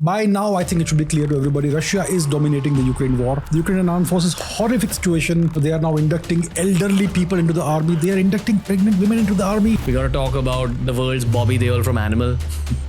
By now, I think it should be clear to everybody, Russia is dominating the Ukraine war. The Ukrainian armed forces, horrific situation. They are now inducting elderly people into the army. They are inducting pregnant women into the army. We gotta talk about the world's Bobby Deol from Animal,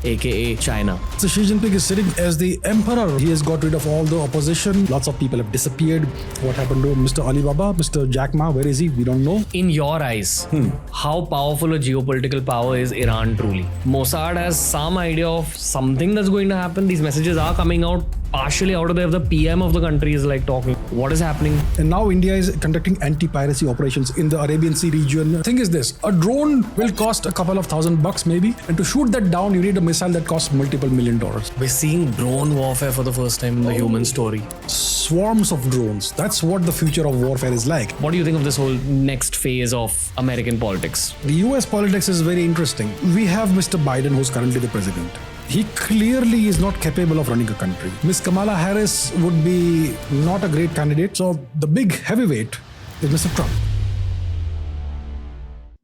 aka China. So Xi Jinping is sitting as the emperor. He has got rid of all the opposition. Lots of people have disappeared. What happened to Mr. Alibaba, Mr. Jack Ma? Where is he? We don't know. In your eyes, how powerful a geopolitical power is Iran truly? Mossad has some idea of something that's going to happen. These messages are coming out partially out of there. The PM of the country is like talking. What is happening? And now India is conducting anti-piracy operations in the Arabian Sea region. The thing is this, a drone will cost a couple of $1,000 maybe. And to shoot that down, you need a missile that costs multiple $1 million. We're seeing drone warfare for the first time in the human story. Swarms of drones. That's what the future of warfare is like. What do you think of this whole next phase of American politics? The US politics is very interesting. We have Mr. Biden, who's currently the president. He clearly is not capable of running a country. Miss Kamala Harris would be not a great candidate. So the big heavyweight is Mr. Trump.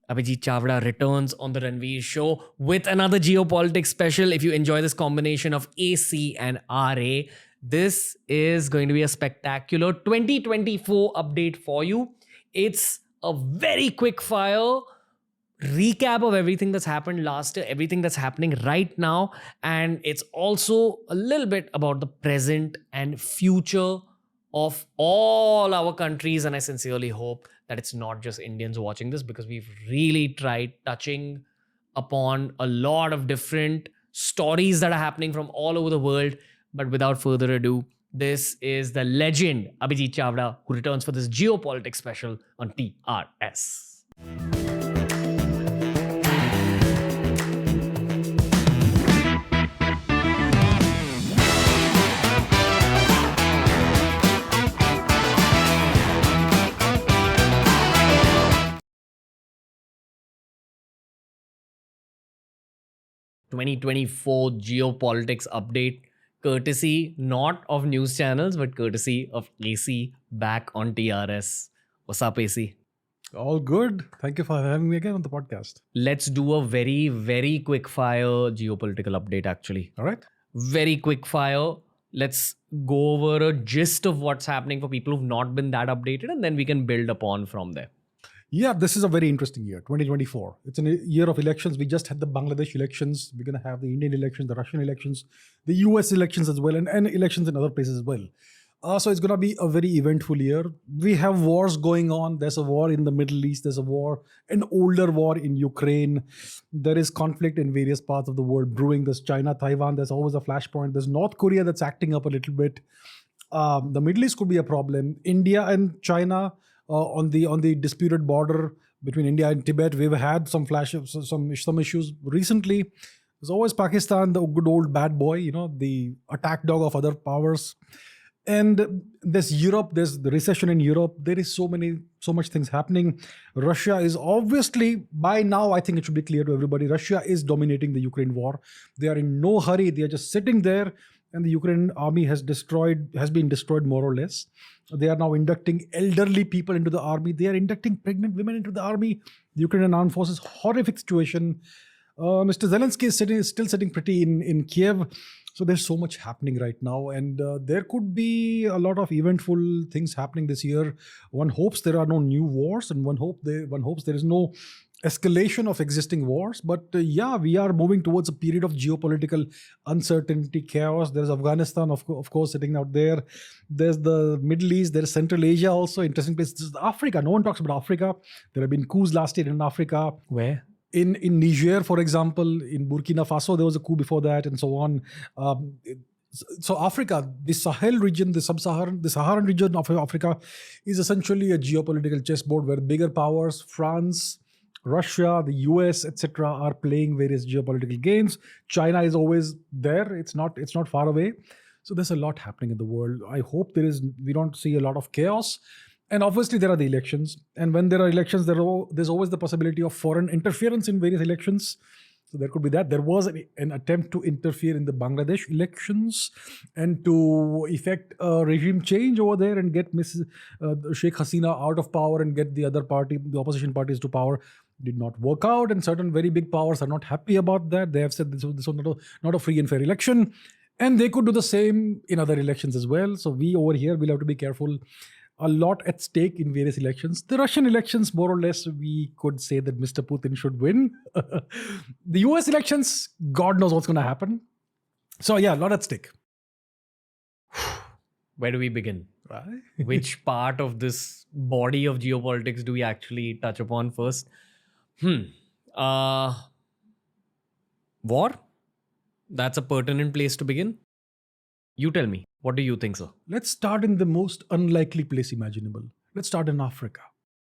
Abhijit Chavda returns on the Ranveer Show with another Geopolitics special. If you enjoy this combination of AC and RA, this is going to be a spectacular 2024 update for you. It's a very quick fire recap of everything that's happened last year, everything that's happening right now, and it's also a little bit about the present and future of all our countries. And I sincerely hope that it's not just Indians watching this, because we've really tried touching upon a lot of different stories that are happening from all over the world. But without further ado, this is the legend Abhijit Chavda, who returns for this Geopolitics special on TRS. 2024 Geopolitics update, courtesy not of news channels, but courtesy of AC back on TRS. What's up, AC? All good. Thank you for having me again on the podcast. Let's do a very, very quick fire geopolitical update, actually. All right. Very quick fire. Let's go over a gist of what's happening for people who've not been that updated, and then we can build upon from there. Yeah, this is a very interesting year, 2024. It's a year of elections. We just had the Bangladesh elections. We're going to have the Indian elections, the Russian elections, the US elections as well, and elections in other places as well. So it's going to be a very eventful year. We have wars going on. There's a war in the Middle East. There's a war, an older war in Ukraine. There is conflict in various parts of the world brewing. There's China-Taiwan. There's always a flashpoint. There's North Korea that's acting up a little bit. The Middle East could be a problem. India and China on the disputed border between India and Tibet, we've had some some issues recently. There's always Pakistan, the good old bad boy, the attack dog of other powers. And there's Europe, there's the recession in Europe. There is so much things happening. Russia is obviously, by now, I think it should be clear to everybody, Russia is dominating the Ukraine war. They are in no hurry. They are just sitting there, and the Ukrainian army has been destroyed more or less. They are now inducting elderly people into the army. They are inducting pregnant women into the army. The Ukrainian armed forces, horrific situation. Mr. Zelensky is still sitting pretty in Kiev. So there's so much happening right now, and there could be a lot of eventful things happening this year. One hopes there are no new wars, and one hopes there is no escalation of existing wars. But yeah, we are moving towards a period of geopolitical uncertainty, chaos. There's Afghanistan, of course, sitting out there. There's the Middle East. There's Central Asia also, interesting place. There's Africa. No one talks about Africa. There have been coups last year in Africa. Where? In Niger, for example, in Burkina Faso, there was a coup before that, and so on. So Africa, the Sahel region, the Saharan region of Africa is essentially a geopolitical chessboard where bigger powers, France, Russia, the US, etc., are playing various geopolitical games. China is always there. It's not far away. So there's a lot happening in the world. I hope we don't see a lot of chaos. And obviously there are the elections. And when there are elections, there's always the possibility of foreign interference in various elections. So there could be that. There was an attempt to interfere in the Bangladesh elections and to effect a regime change over there and get Sheikh Hasina out of power and get the opposition parties to power. Did not work out, and certain very big powers are not happy about that. They have said this was not a free and fair election. And they could do the same in other elections as well. So we over here will have to be careful. A lot at stake in various elections. The Russian elections, more or less, we could say that Mr. Putin should win. The US elections, God knows what's going to happen. So yeah, a lot at stake. Where do we begin? Right? Which part of this body of geopolitics do we actually touch upon first? War? That's a pertinent place to begin. You tell me. What do you think, sir? Let's start in the most unlikely place imaginable. Let's start in Africa.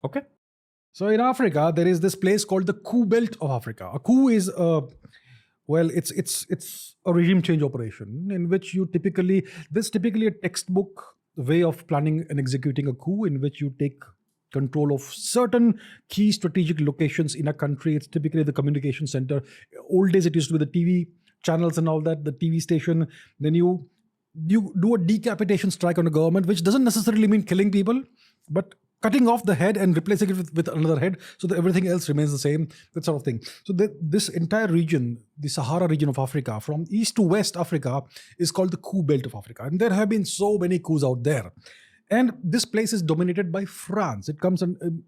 Okay. So in Africa, there is this place called the coup belt of Africa. A coup is it's a regime change operation in which you typically a textbook way of planning and executing a coup in which you take control of certain key strategic locations in a country. It's typically the communication center. Old days it used to be the TV channels and all that, the TV station. Then you do a decapitation strike on a government, which doesn't necessarily mean killing people, but cutting off the head and replacing it with another head so that everything else remains the same, that sort of thing. So this entire region, the Sahara region of Africa, from east to west Africa, is called the coup belt of Africa. And there have been so many coups out there. And this place is dominated by France. It comes in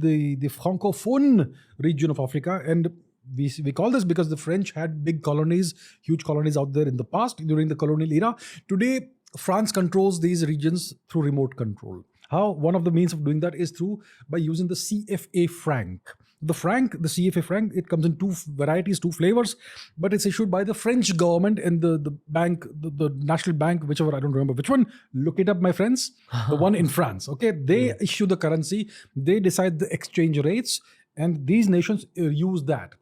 the Francophone region of Africa. And we call this because the French had big colonies, huge colonies out there in the past during the colonial era. Today, France controls these regions through remote control. How? One of the means of doing that is by using the CFA franc. The CFA franc, it comes in two varieties, two flavors, but it's issued by the French government and the bank, the national bank, whichever, I don't remember which one. Look it up, my friends. The one in France. Okay, they issue the currency, they decide the exchange rates, and these nations use that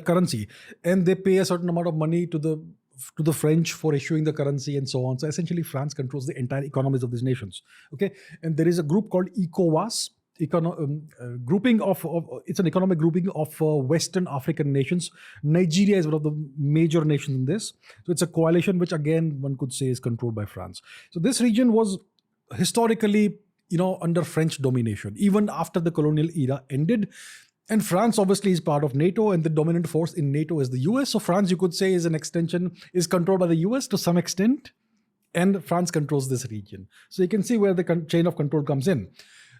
currency, and they pay a certain amount of money to the French for issuing the currency and so on. So essentially, France controls the entire economies of these nations. Okay, and there is a group called ECOWAS, grouping of it's an economic grouping of Western African nations. Nigeria is one of the major nations in this. So it's a coalition which, again, one could say is controlled by France. So this region was historically, under French domination, even after the colonial era ended. And France obviously is part of NATO, and the dominant force in NATO is the US. So France, you could say, is controlled by the US to some extent, and France controls this region. So you can see where the chain of control comes in.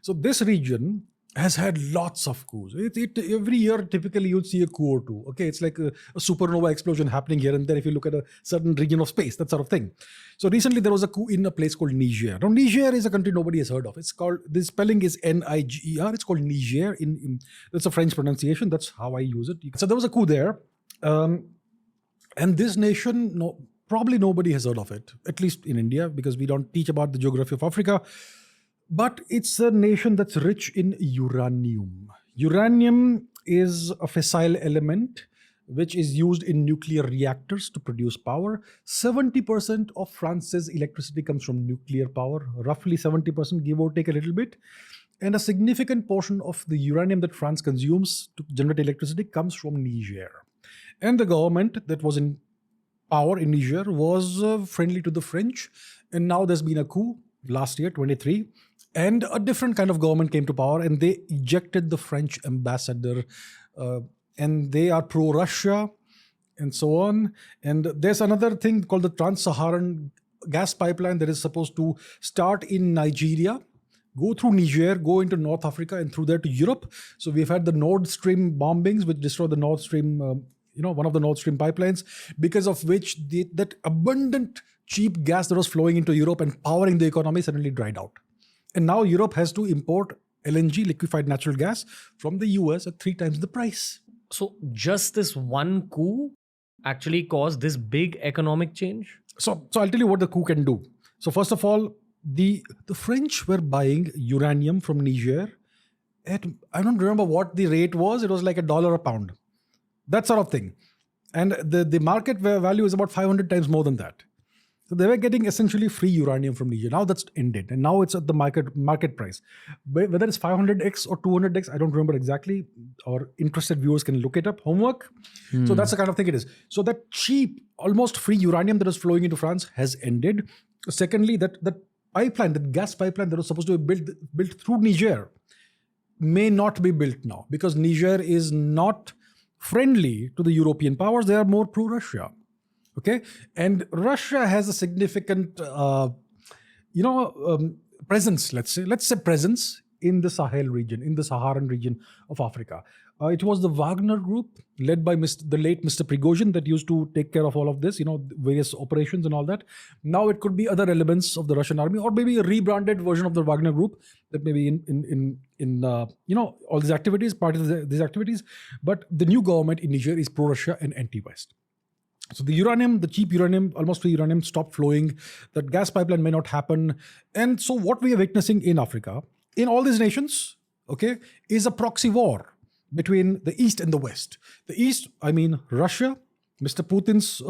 So this region has had lots of coups. Every year, typically, you'd see a coup or two. Okay, it's like a supernova explosion happening here and there if you look at a certain region of space, that sort of thing. So recently, there was a coup in a place called Niger. Now, Niger is a country nobody has heard of. It's called, the spelling is Niger. It's called Niger. That's a French pronunciation. That's how I use it. So there was a coup there. And this nation, probably nobody has heard of it, at least in India, because we don't teach about the geography of Africa. But it's a nation that's rich in uranium. Uranium is a fissile element which is used in nuclear reactors to produce power. 70% of France's electricity comes from nuclear power, roughly 70%, give or take a little bit. And a significant portion of the uranium that France consumes to generate electricity comes from Niger. And the government that was in power in Niger was friendly to the French. And now there's been a coup last year, 23. And a different kind of government came to power, and they ejected the French ambassador, and they are pro-Russia and so on. And there's another thing called the Trans-Saharan gas pipeline that is supposed to start in Nigeria, go through Niger, go into North Africa, and through there to Europe. So we've had the Nord Stream bombings, which destroyed the Nord Stream, one of the Nord Stream pipelines, because of which that abundant cheap gas that was flowing into Europe and powering the economy suddenly dried out. And now Europe has to import LNG, liquefied natural gas, from the US at 3 times the price. So just this one coup actually caused this big economic change? So I'll tell you what the coup can do. So first of all, the French were buying uranium from Niger at, I don't remember what the rate was. It was like $1 a pound. That sort of thing. And the market value is about 500 times more than that. So they were getting essentially free uranium from Niger. Now that's ended. And now it's at the market price. Whether it's 500x or 200x, I don't remember exactly. Or interested viewers can look it up. Homework. So that's the kind of thing it is. So that cheap, almost free uranium that was flowing into France has ended. Secondly, that pipeline, that gas pipeline that was supposed to be built through Niger may not be built now, because Niger is not friendly to the European powers. They are more pro-Russia. Okay, and Russia has a significant, presence. Let's say presence in the Sahel region, in the Saharan region of Africa. It was the Wagner Group, led by the late Mr. Prigozhin, that used to take care of all of this, various operations and all that. Now it could be other elements of the Russian army, or maybe a rebranded version of the Wagner Group that may be in all these activities, part of these activities. But the new government in Niger is pro-Russia and anti-West. So the cheap uranium, almost free uranium, stopped flowing. That gas pipeline may not happen. And so what we are witnessing in Africa, in all these nations, okay, is a proxy war between the East and the West. The East, I mean Russia, Mr. Putin's,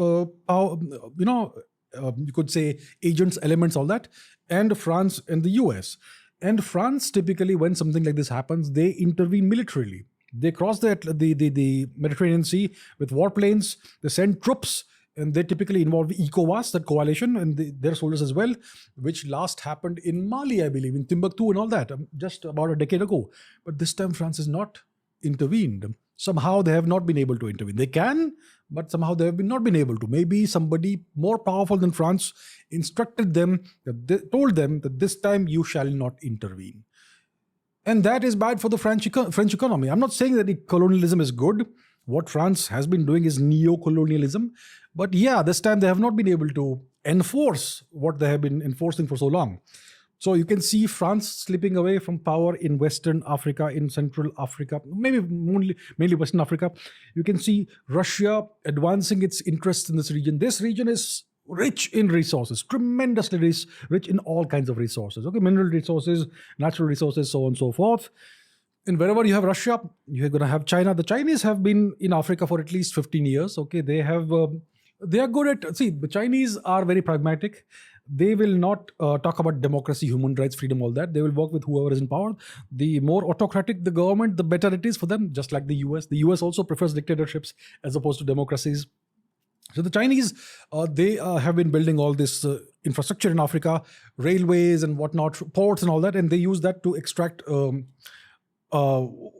you could say agents, elements, all that, and France and the US. And France, typically, when something like this happens, they intervene militarily. They cross the Mediterranean Sea with warplanes. They send troops, and they typically involve ECOWAS, that coalition, and their soldiers as well, which last happened in Mali, I believe, in Timbuktu and all that, just about a decade ago. But this time, France has not intervened. Somehow they have not been able to intervene. They can, but somehow they have not been able to. Maybe somebody more powerful than France instructed them, told them that this time you shall not intervene. And that is bad for the French economy. I'm not saying that colonialism is good. What France has been doing is neo-colonialism. But yeah, this time they have not been able to enforce what they have been enforcing for so long. So you can see France slipping away from power in Western Africa, in Central Africa, maybe mainly Western Africa. You can see Russia advancing its interests in this region. This region is rich in resources, tremendously rich in all kinds of resources. Okay, mineral resources, natural resources, so on and so forth. And wherever you have Russia, you're going to have China. The Chinese have been in Africa for at least 15 years. Okay, they are good at, the Chinese are very pragmatic. They will not talk about democracy, human rights, freedom, all that. They will work with whoever is in power. The more autocratic the government, the better it is for them, just like the US. The US also prefers dictatorships as opposed to democracies. So the Chinese, they have been building all this infrastructure in Africa, railways and whatnot, ports and all that, and they use that to extract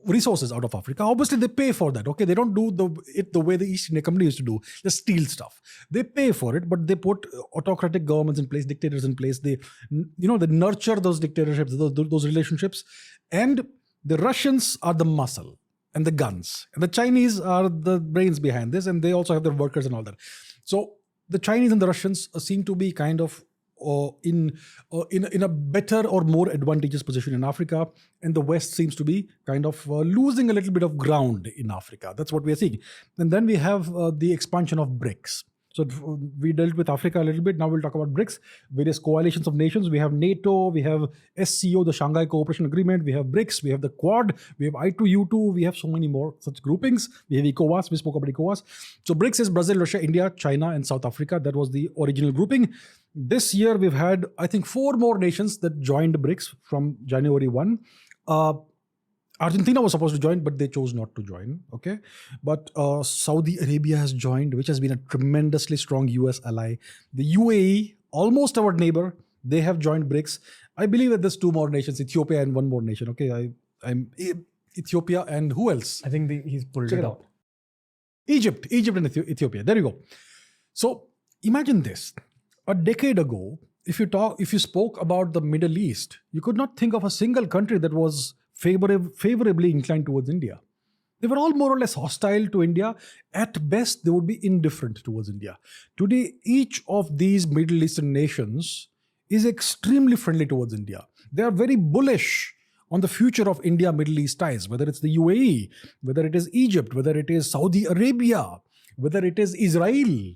resources out of Africa. Obviously, they pay for that. Okay, they don't do it the way the East India Company used to do, just steal stuff. They pay for it, but they put autocratic governments in place, dictators in place. They nurture those dictatorships, those relationships, and the Russians are the muscle and the guns, and the Chinese are the brains behind this, and they also have their workers and all that. So the Chinese and the Russians seem to be kind of in a better or more advantageous position in Africa, and the West seems to be kind of losing a little bit of ground in Africa. That's what we are seeing. And then we have the expansion of BRICS. So we dealt with Africa a little bit. Now we'll talk about BRICS, various coalitions of nations. We have NATO, we have SCO, the Shanghai Cooperation Agreement, we have BRICS, we have the Quad, we have I2U2, we have so many more such groupings. We have ECOWAS, we spoke about ECOWAS. So BRICS is Brazil, Russia, India, China, and South Africa. That was the original grouping. This year we've had, I think, 4 more nations that joined BRICS from January 1. Argentina was supposed to join, but they chose not to join. Okay, but Saudi Arabia has joined, which has been a tremendously strong US ally. The UAE, almost our neighbor, they have joined BRICS. I believe that there's 2 more nations, Ethiopia and 1 more nation. Okay, I'm Ethiopia and who else? I think he's pulled Check it it out. Egypt and Ethiopia. There you go. So imagine this: a decade ago, if you spoke about the Middle East, you could not think of a single country that was favorably inclined towards India. They were all more or less hostile to India. At best, they would be indifferent towards India. Today, each of these Middle Eastern nations is extremely friendly towards India. They are very bullish on the future of India-Middle East ties, whether it's the UAE, whether it is Egypt, whether it is Saudi Arabia, whether it is Israel.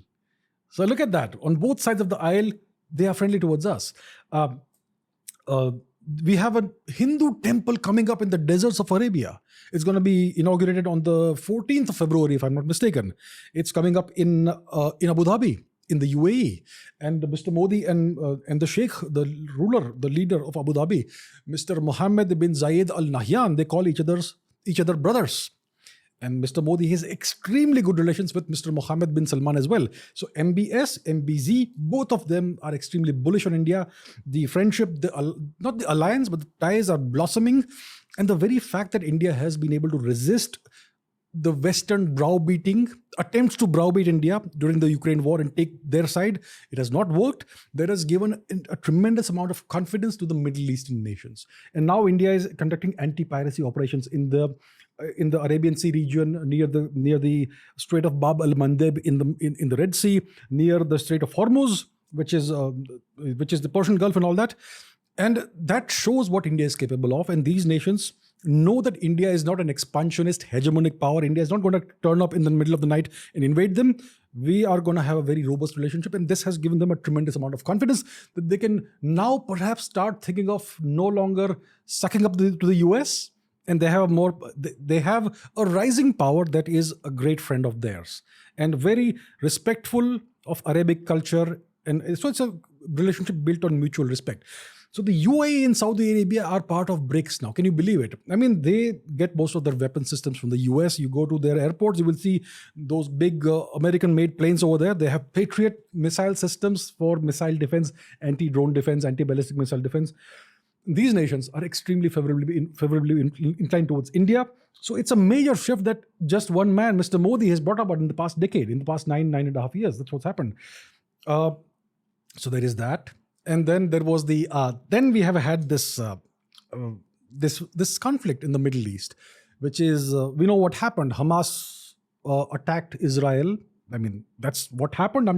So look at that. On both sides of the aisle, they are friendly towards us. We have a Hindu temple coming up in the deserts of Arabia. It's going to be inaugurated on the 14th of February, if I'm not mistaken. It's coming up in Abu Dhabi, in the UAE. And Mr. Modi and the Sheikh, the ruler, the leader of Abu Dhabi, Mr. Mohammed bin Zayed Al Nahyan, they call each other brothers. And Mr. Modi has extremely good relations with Mr. Mohammed bin Salman as well. So MBS, MBZ, both of them are extremely bullish on India. The friendship, not the alliance, but the ties are blossoming. And the very fact that India has been able to resist the Western attempts to browbeat India during the Ukraine war and take their side. It has not worked. That has given a tremendous amount of confidence to the Middle Eastern nations. And now India is conducting anti-piracy operations in the Arabian Sea region, near the Strait of Bab al-Mandeb in the Red Sea, near the Strait of Hormuz, which is the Persian Gulf and all that. And that shows what India is capable of. And these nations know that India is not an expansionist, hegemonic power. India is not going to turn up in the middle of the night and invade them. We are going to have a very robust relationship. And this has given them a tremendous amount of confidence that they can now perhaps start thinking of no longer sucking up to the US. And they have a rising power that is a great friend of theirs and very respectful of Arabic culture. And so it's a relationship built on mutual respect. So the UAE and Saudi Arabia are part of BRICS now. Can you believe it? I mean, they get most of their weapon systems from the US. You go to their airports, you will see those big American-made planes over there. They have Patriot missile systems for missile defense, anti-drone defense, anti-ballistic missile defense. These nations are extremely favorably inclined towards India. So it's a major shift that just one man, Mr. Modi, has brought about in the past decade, in the past nine and a half years. That's what's happened. So there is that. And then there was then we have had this conflict in the Middle East, which is, we know what happened. Hamas attacked Israel. I mean, that's what happened.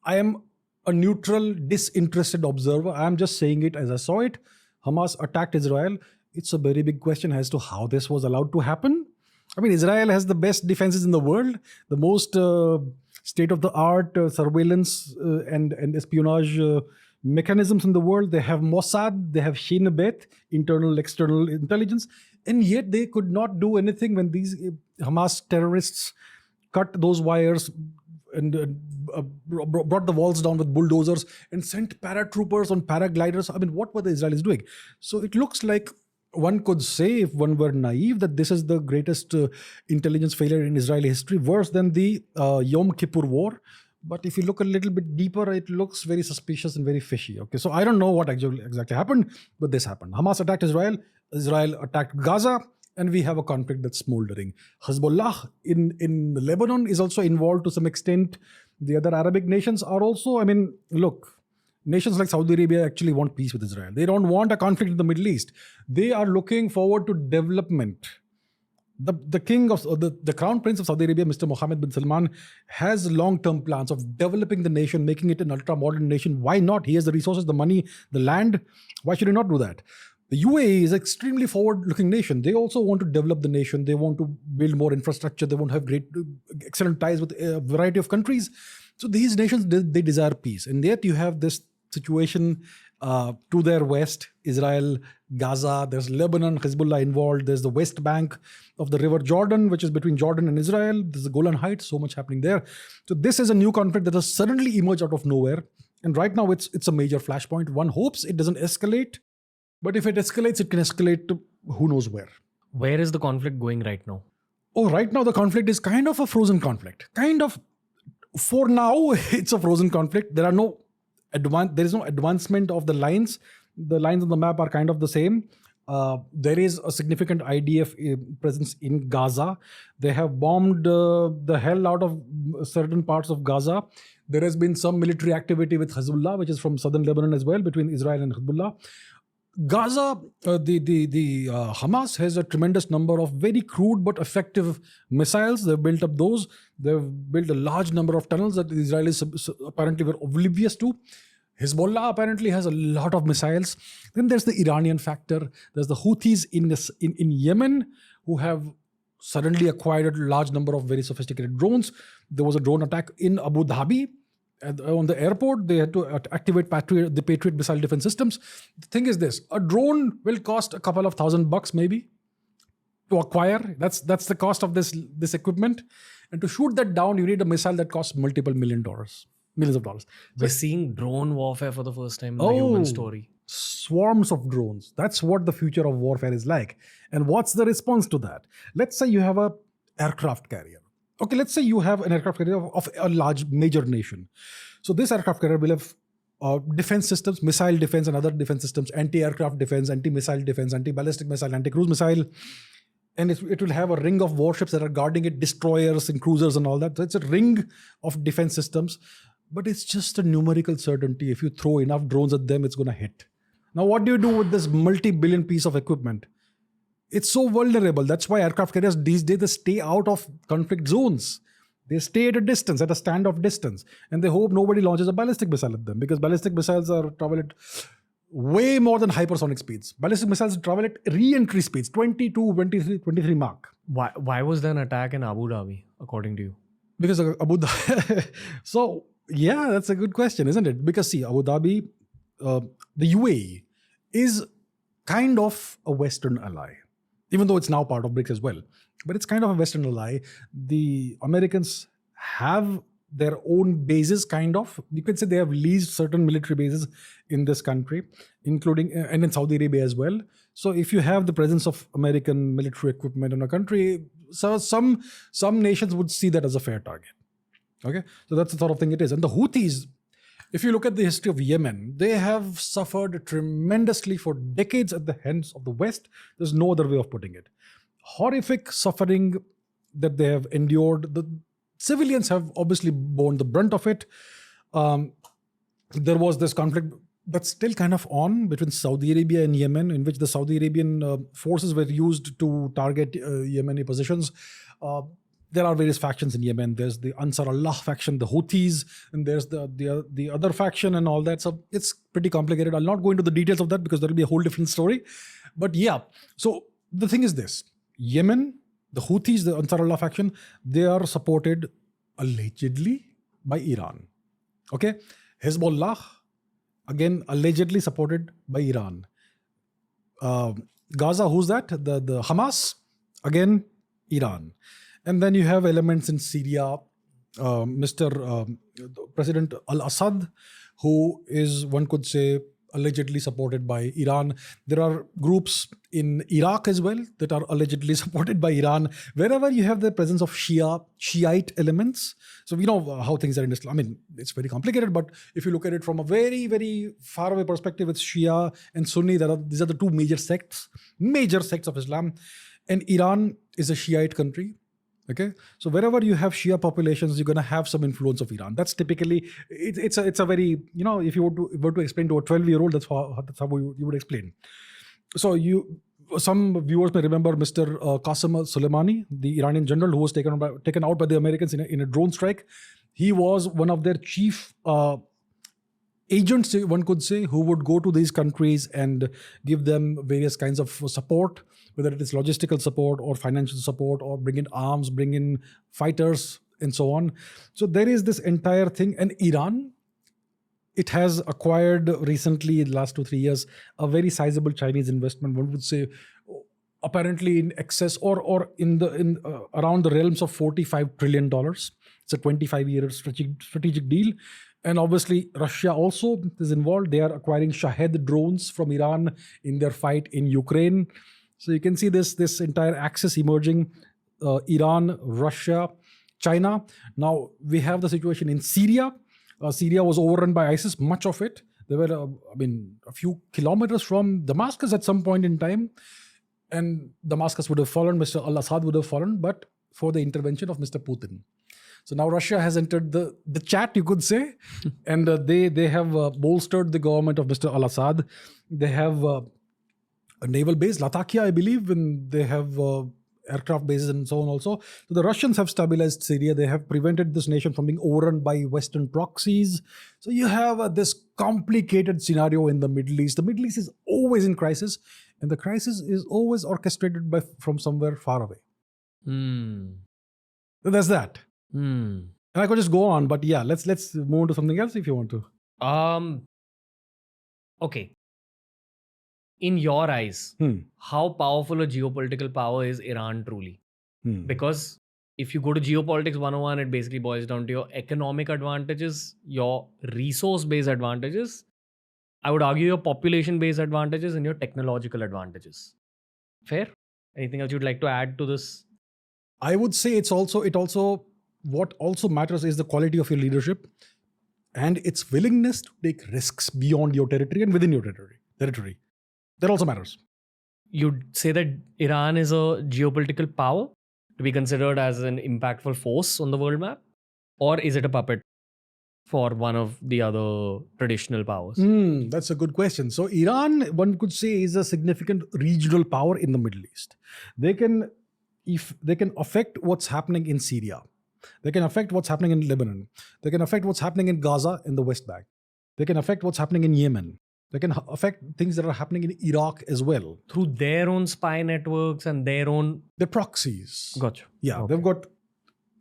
I am a neutral, disinterested observer. I'm just saying it as I saw it. Hamas attacked Israel. It's a very big question as to how this was allowed to happen. I mean, Israel has the best defenses in the world, the most state-of-the-art surveillance and espionage mechanisms in the world. They have Mossad, they have Shin Bet, internal, external intelligence, and yet they could not do anything when these Hamas terrorists cut those wires and brought the walls down with bulldozers and sent paratroopers on paragliders. I mean, what were the Israelis doing? So it looks like one could say, if one were naive, that this is the greatest intelligence failure in Israeli history, worse than the Yom Kippur War. But if you look a little bit deeper, it looks very suspicious and very fishy. Okay, so I don't know what exactly happened, but this happened. Hamas attacked Israel. Israel attacked Gaza. And we have a conflict that's smoldering. Hezbollah in Lebanon is also involved to some extent. The other Arabic nations are also, I mean, look, nations like Saudi Arabia actually want peace with Israel. They don't want a conflict in the Middle East. They are looking forward to development. The king of the crown prince of Saudi Arabia, Mr. Mohammed bin Salman, has long-term plans of developing the nation, making it an ultra-modern nation. Why not? He has the resources, the money, the land. Why should he not do that? The UAE is an extremely forward-looking nation. They also want to develop the nation. They want to build more infrastructure. They want to have excellent ties with a variety of countries. So these nations, they desire peace. And yet you have this situation to their west, Israel, Gaza, there's Lebanon, Hezbollah involved, there's the West Bank of the River Jordan, which is between Jordan and Israel, there's the Golan Heights, so much happening there. So this is a new conflict that has suddenly emerged out of nowhere. And right now it's a major flashpoint. One hopes it doesn't escalate, but if it escalates, it can escalate to who knows where. Where is the conflict going right now? Oh, right now the conflict is kind of a frozen conflict. For now, it's a frozen conflict. There is no advancement of the lines. The lines on the map are kind of the same. There is a significant IDF presence in Gaza. They have bombed the hell out of certain parts of Gaza. There has been some military activity with Hezbollah, which is from southern Lebanon as well, between Israel and Hezbollah. Gaza, the Hamas has a tremendous number of very crude but effective missiles. They've built up those. They've built a large number of tunnels that the Israelis apparently were oblivious to. Hezbollah apparently has a lot of missiles. Then there's the Iranian factor. There's the Houthis in Yemen, who have suddenly acquired a large number of very sophisticated drones. There was a drone attack in Abu Dhabi. On the airport, they had to activate the Patriot missile defense systems. The thing is this, a drone will cost a couple of $1,000 maybe to acquire. That's the cost of this equipment. And to shoot that down, you need a missile that costs multiple millions of dollars. We're seeing drone warfare for the first time in the human story. Swarms of drones. That's what the future of warfare is like. And what's the response to that? Let's say you have an aircraft carrier. Okay, let's say you have an aircraft carrier of a large major nation. So this aircraft carrier will have defense systems, missile defense and other defense systems, anti-aircraft defense, anti-missile defense, anti-ballistic missile, anti-cruise missile. and it will have a ring of warships that are guarding it, destroyers and cruisers and all that. So it's a ring of defense systems, but it's just a numerical certainty. If you throw enough drones at them, it's going to hit. Now, what do you do with this multi-billion piece of equipment? It's so vulnerable. That's why aircraft carriers these days, they stay out of conflict zones. They stay at a distance, at a standoff distance, and they hope nobody launches a ballistic missile at them, because ballistic missiles travel at way more than hypersonic speeds. Ballistic missiles travel at re-entry speeds, 22, 23 Mach. Why was there an attack in Abu Dhabi, according to you? Because Abu Dhabi. So, yeah, that's a good question, isn't it? Because see, Abu Dhabi, the UAE is kind of a Western ally, even though it's now part of BRICS as well. But it's kind of a Western ally. The Americans have their own bases, kind of. You could say they have leased certain military bases in this country, including and in Saudi Arabia as well. So if you have the presence of American military equipment in a country, so some nations would see that as a fair target. Okay, so that's the sort of thing it is. And the Houthis, if you look at the history of Yemen, they have suffered tremendously for decades at the hands of the West. There's no other way of putting it. Horrific suffering that they have endured. The civilians have obviously borne the brunt of it. There was this conflict that's still kind of on between Saudi Arabia and Yemen, in which the Saudi Arabian forces were used to target Yemeni positions. There are various factions in Yemen. There's the Ansar Allah faction, the Houthis, and there's the other faction and all that. So it's pretty complicated. I'll not go into the details of that because there'll be a whole different story. But yeah, so the thing is this. Yemen, the Houthis, the Ansar Allah faction, they are supported allegedly by Iran. Okay? Hezbollah, again, allegedly supported by Iran. Gaza, who's that? The Hamas, again, Iran. And then you have elements in Syria, President al-Assad, who is, one could say, allegedly supported by Iran. There are groups in Iraq as well that are allegedly supported by Iran. Wherever you have the presence of Shiite elements. So we know how things are in Islam. I mean, it's very complicated, but if you look at it from a very, very far away perspective, it's Shia and Sunni. These are the two major sects of Islam. And Iran is a Shiite country. Okay, so wherever you have Shia populations, you're going to have some influence of Iran. That's typically, it's a very, if you were to explain to a 12-year-old, that's how you would explain. So some viewers may remember Mr. Qasem Soleimani, the Iranian general who was taken out by the Americans in a drone strike. He was one of their chief agents, one could say, who would go to these countries and give them various kinds of support, whether it is logistical support or financial support, or bring in arms, bring in fighters, and so on. So there is this entire thing. And Iran, it has acquired recently, in the last 2-3 years, a very sizable Chinese investment, one would say, apparently in excess or in around the realms of $45 trillion. It's a 25-year strategic deal. And obviously, Russia also is involved. They are acquiring Shahed drones from Iran in their fight in Ukraine. So you can see this entire axis emerging, Iran, Russia, China. Now, we have the situation in Syria. Syria was overrun by ISIS, much of it. They were, a few kilometers from Damascus at some point in time. And Damascus would have fallen, Mr. al-Assad would have fallen, but for the intervention of Mr. Putin. So now Russia has entered the chat, you could say, and they have bolstered the government of Mr. al-Assad. They have a naval base, Latakia, I believe, and they have aircraft bases and so on also. So the Russians have stabilized Syria. They have prevented this nation from being overrun by Western proxies. So you have this complicated scenario in the Middle East. The Middle East is always in crisis, and the crisis is always orchestrated from somewhere far away. So that's that. And I could just go on, but yeah, let's move on to something else if you want to. Okay. In your eyes, how powerful a geopolitical power is Iran truly? Because if you go to Geopolitics 101, it basically boils down to your economic advantages, your resource-based advantages, I would argue your population-based advantages, and your technological advantages. Fair? Anything else you'd like to add to this? I would say it also what also matters is the quality of your leadership and its willingness to take risks beyond your territory and within your territory. That also matters. you'd say that Iran is a geopolitical power to be considered as an impactful force on the world map? Or is it a puppet for one of the other traditional powers? That's a good question. So Iran, one could say, is a significant regional power in the Middle East. They can, if they can affect what's happening in Syria, they can affect what's happening in Lebanon, they can affect what's happening in Gaza in the West Bank, they can affect what's happening in Yemen, they can affect things that are happening in Iraq as well. Through their own spy networks and their own... They're proxies. Gotcha. Yeah, Okay. they've got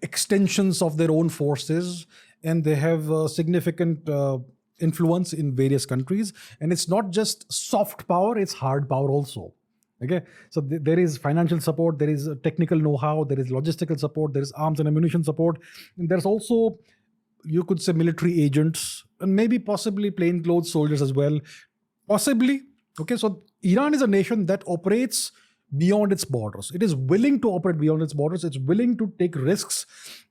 extensions of their own forces, and they have significant influence in various countries. And it's not just soft power, it's hard power also. Okay, so there is financial support, there is technical know-how, there is logistical support, there is arms and ammunition support, and there's also, you could say, military agents, and maybe possibly plainclothes soldiers as well. Possibly. Okay, so Iran is a nation that operates beyond its borders. It is willing to operate beyond its borders. It's willing to take risks.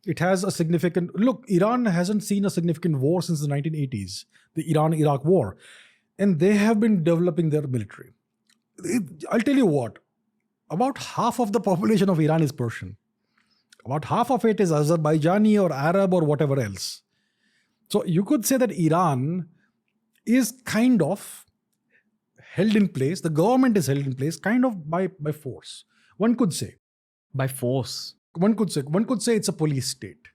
It has a significant... Look, Iran hasn't seen a significant war since the 1980s, the Iran-Iraq war. And they have been developing their military. I'll tell you what, about half of the population of Iran is Persian. About half of it is Azerbaijani or Arab or whatever else. So you could say that Iran is kind of held in place, the government is held in place kind of by force. One could say. By force. One could say it's a police state.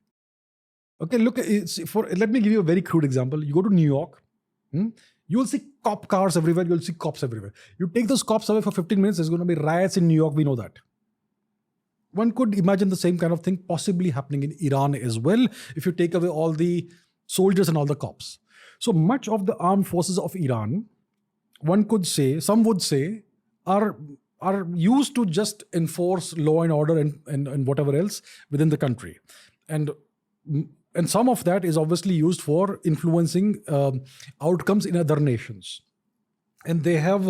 Okay, look, let me give you a very crude example. You go to New York, you will see cop cars everywhere, you'll see cops everywhere. You take those cops away for 15 minutes, there's going to be riots in New York, we know that. One could imagine the same kind of thing possibly happening in Iran as well, if you take away all the soldiers and all the cops. So much of the armed forces of Iran, one could say, some would say, are used to just enforce law and order and whatever else within the country. And some of that is obviously used for influencing outcomes in other nations. And they have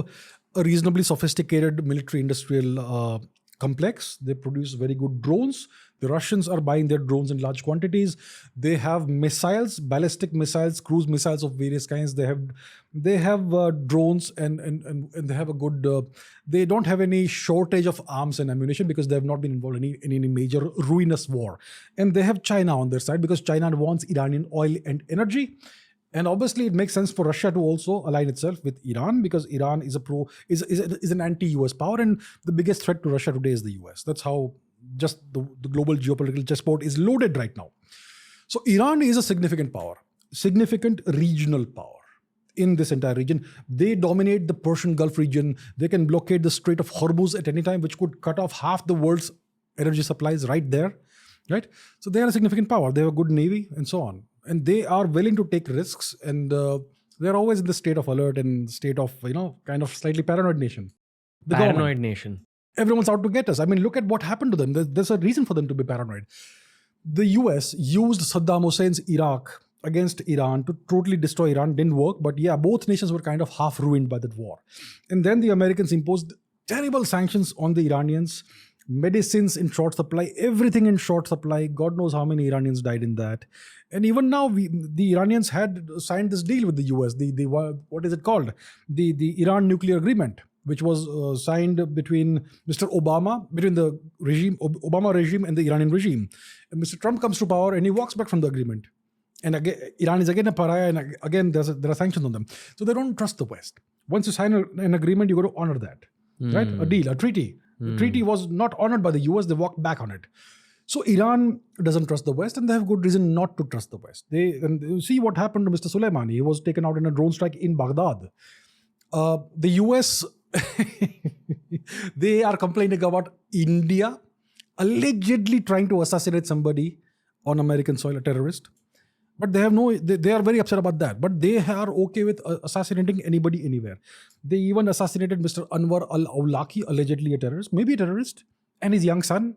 a reasonably sophisticated military-industrial complex. They produce very good drones. The Russians are buying their drones in large quantities. They have missiles, ballistic missiles, cruise missiles of various kinds. They have drones and they have a good. They don't have any shortage of arms and ammunition because they have not been involved in any major ruinous war. And they have China on their side because China wants Iranian oil and energy. And obviously, it makes sense for Russia to also align itself with Iran because Iran is an anti-US power, and the biggest threat to Russia today is the US. That's how just the global geopolitical chessboard is loaded right now. So Iran is a significant power, significant regional power in this entire region. They dominate the Persian Gulf region. They can blockade the Strait of Hormuz at any time, which could cut off half the world's energy supplies right there. Right? So they are a significant power. They have a good navy and so on. And they are willing to take risks, and they're always in the state of alert and state of, kind of slightly paranoid nation. The Paranoid government. Nation. Everyone's out to get us. I mean, look at what happened to them. There's a reason for them to be paranoid. The US used Saddam Hussein's Iraq against Iran to totally destroy Iran. Didn't work, but yeah, both nations were kind of half ruined by that war. And then the Americans imposed terrible sanctions on the Iranians. Medicines in short supply, everything in short supply. God knows how many Iranians died in that. And even now, the Iranians had signed this deal with the US. The what is it called? The Iran nuclear agreement, which was signed between the Obama regime and the Iranian regime. And Mr. Trump comes to power and he walks back from the agreement. And again, Iran is again a pariah, and again there are sanctions on them. So they don't trust the West. Once you sign an agreement, you got to honor that, right? A deal, a treaty. The treaty was not honored by the US, they walked back on it. So Iran doesn't trust the West, and they have good reason not to trust the West. And you see what happened to Mr. Soleimani. He was taken out in a drone strike in Baghdad. The US, they are complaining about India allegedly trying to assassinate somebody on American soil, a terrorist. But they are very upset about that. But they are okay with assassinating anybody anywhere. They even assassinated Mr. Anwar al-Awlaki, allegedly a terrorist, maybe a terrorist, and his young son,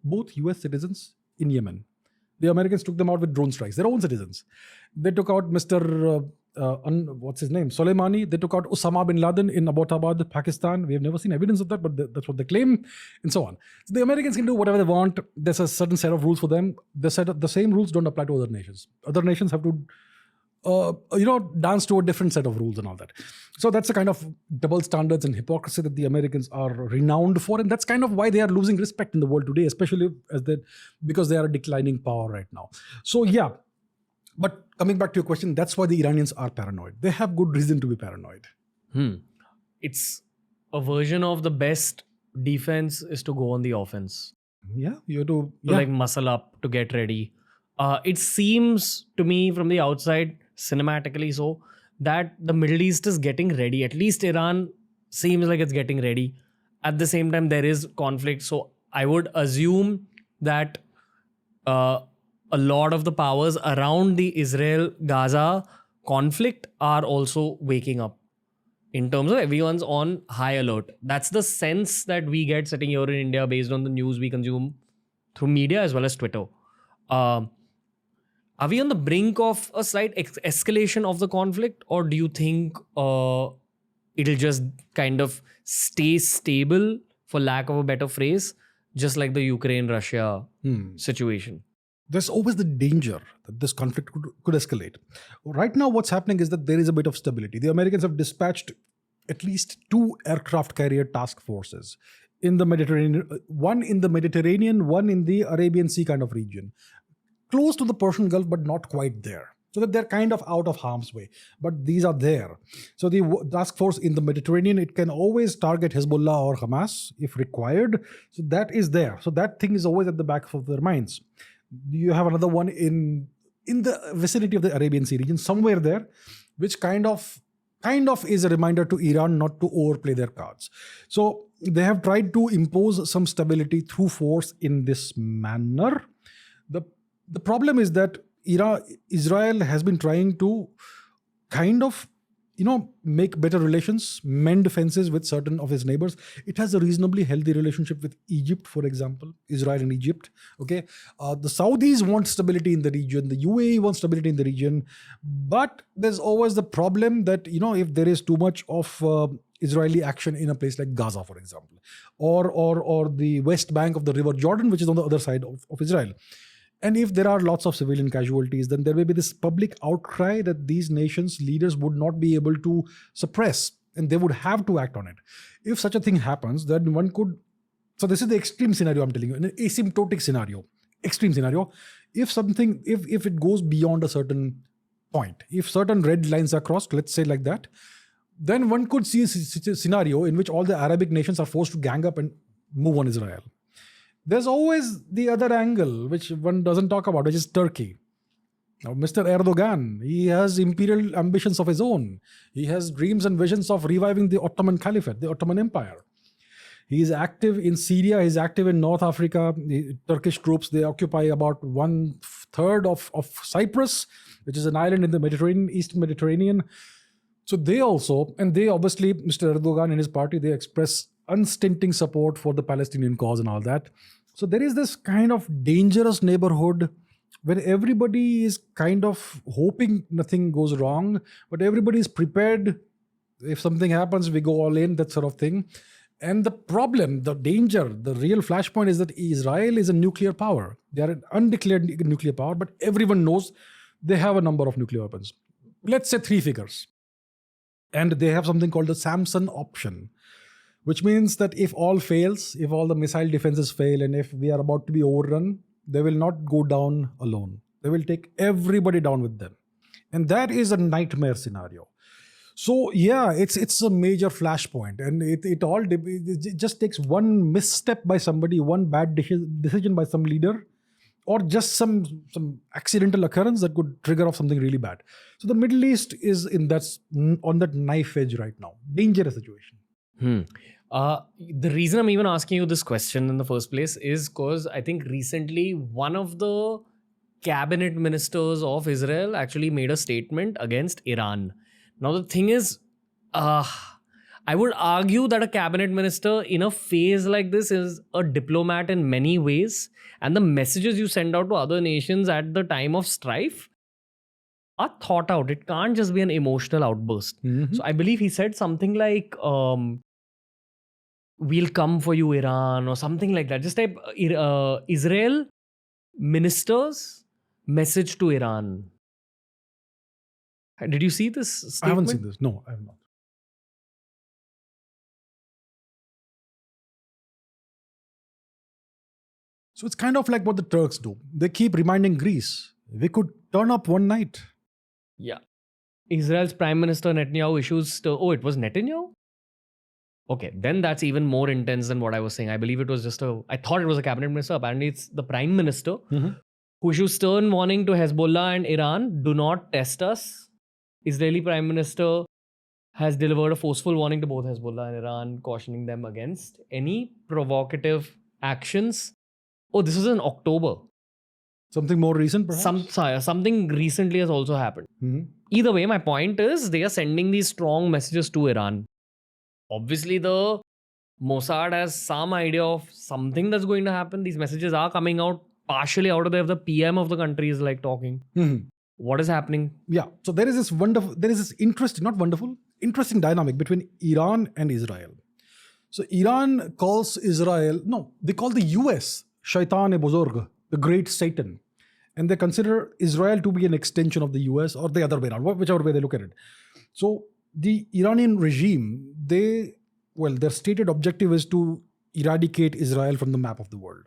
both US citizens in Yemen. The Americans took them out with drone strikes, their own citizens. They took out Mr. What's his name? Soleimani. They took out Osama bin Laden in Abbottabad, Pakistan. We have never seen evidence of that, but that's what they claim, and so on. So the Americans can do whatever they want. There's a certain set of rules for them. The same rules don't apply to other nations. Other nations have to dance to a different set of rules and all that. So that's the kind of double standards and hypocrisy that the Americans are renowned for, and that's kind of why they are losing respect in the world today, especially because they are a declining power right now. So yeah, but coming back to your question, that's why the Iranians are paranoid. They have good reason to be paranoid. It's a version of the best defense is to go on the offense. Yeah, you have to like muscle up to get ready. It seems to me from the outside, cinematically so, that the Middle East is getting ready. At least Iran seems like it's getting ready. At the same time, there is conflict. So I would assume that a lot of the powers around the Israel-Gaza conflict are also waking up. In terms of everyone's on high alert. That's the sense that we get sitting here in India based on the news we consume through media as well as Twitter. Are we on the brink of a slight escalation of the conflict, or do you think it'll just kind of stay stable, for lack of a better phrase, just like the Ukraine-Russia situation? There's always the danger that this conflict could escalate. Right now, what's happening is that there is a bit of stability. The Americans have dispatched at least 2 aircraft carrier task forces in the Mediterranean, one in the Mediterranean, one in the Arabian Sea kind of region, close to the Persian Gulf, but not quite there. So that they're kind of out of harm's way. But these are there. So the task force in the Mediterranean, it can always target Hezbollah or Hamas if required. So that is there. So that thing is always at the back of their minds. You have another one in the vicinity of the Arabian Sea region, somewhere there, which kind of is a reminder to Iran not to overplay their cards. So they have tried to impose some stability through force in this manner. The problem is that Israel has been trying to kind of make better relations, mend fences with certain of his neighbors. It has a reasonably healthy relationship with Egypt, for example, Israel and Egypt. Okay, the Saudis want stability in the region. The UAE wants stability in the region, but there's always the problem that if there is too much of Israeli action in a place like Gaza, for example, or the west bank of the River Jordan, which is on the other side of Israel. And if there are lots of civilian casualties, then there may be this public outcry that these nations' leaders would not be able to suppress, and they would have to act on it. If such a thing happens, then one could... So this is the extreme scenario I'm telling you, an asymptotic scenario, extreme scenario. If it goes beyond a certain point, if certain red lines are crossed, let's say like that, then one could see a scenario in which all the Arabic nations are forced to gang up and move on Israel. There's always the other angle, which one doesn't talk about, which is Turkey. Now, Mr. Erdogan, he has imperial ambitions of his own. He has dreams and visions of reviving the Ottoman Caliphate, the Ottoman Empire. He is active in Syria, he's active in North Africa. The Turkish troops, they occupy about 1/3 of Cyprus, which is an island in the Mediterranean, Eastern Mediterranean. So they obviously, Mr. Erdogan and his party, they express unstinting support for the Palestinian cause and all that. So there is this kind of dangerous neighborhood where everybody is kind of hoping nothing goes wrong, but everybody is prepared. If something happens, we go all in, that sort of thing. And the problem, the danger, the real flashpoint is that Israel is a nuclear power. They are an undeclared nuclear power, but everyone knows they have a number of nuclear weapons. Let's say 3 figures. And they have something called the Samson option, which means that if all fails, if all the missile defenses fail, and if we are about to be overrun, they will not go down alone. They will take everybody down with them. And that is a nightmare scenario. So yeah, it's a major flashpoint, and it just takes one misstep by somebody, one bad decision by some leader, or just some accidental occurrence that could trigger off something really bad. So the Middle East is on that knife edge right now. Dangerous situation. The reason I'm even asking you this question in the first place is because I think recently one of the cabinet ministers of Israel actually made a statement against Iran. Now the thing is, I would argue that a cabinet minister in a phase like this is a diplomat in many ways, and the messages you send out to other nations at the time of strife are thought out. It can't just be an emotional outburst. So I believe he said something like, we'll come for you, Iran, or something like that. Just type Israel minister's message to Iran. Did you see this statement? I haven't seen this. No, I have not. So it's kind of like what the Turks do. They keep reminding Greece, we could turn up one night. Yeah. Israel's Prime Minister Netanyahu issues. Oh, it was Netanyahu? Okay, then that's even more intense than what I was saying. I believe it was just I thought it was a cabinet minister. Apparently, it's the Prime Minister who issues stern warning to Hezbollah and Iran, do not test us. Israeli Prime Minister has delivered a forceful warning to both Hezbollah and Iran, cautioning them against any provocative actions. Oh, this was in October. Something more recent, perhaps? Something recently has also happened. Either way, my point is they are sending these strong messages to Iran. Obviously, the Mossad has some idea of something that's going to happen. These messages are coming out partially out of there. The PM of the country is like talking. What is happening? Yeah. So there is this interesting dynamic between Iran and Israel. So Iran calls they call the US Shaitan-e-Buzurg, the great Satan. And they consider Israel to be an extension of the US or the other way around, whichever way they look at it. So the Iranian regime, their stated objective is to eradicate Israel from the map of the world.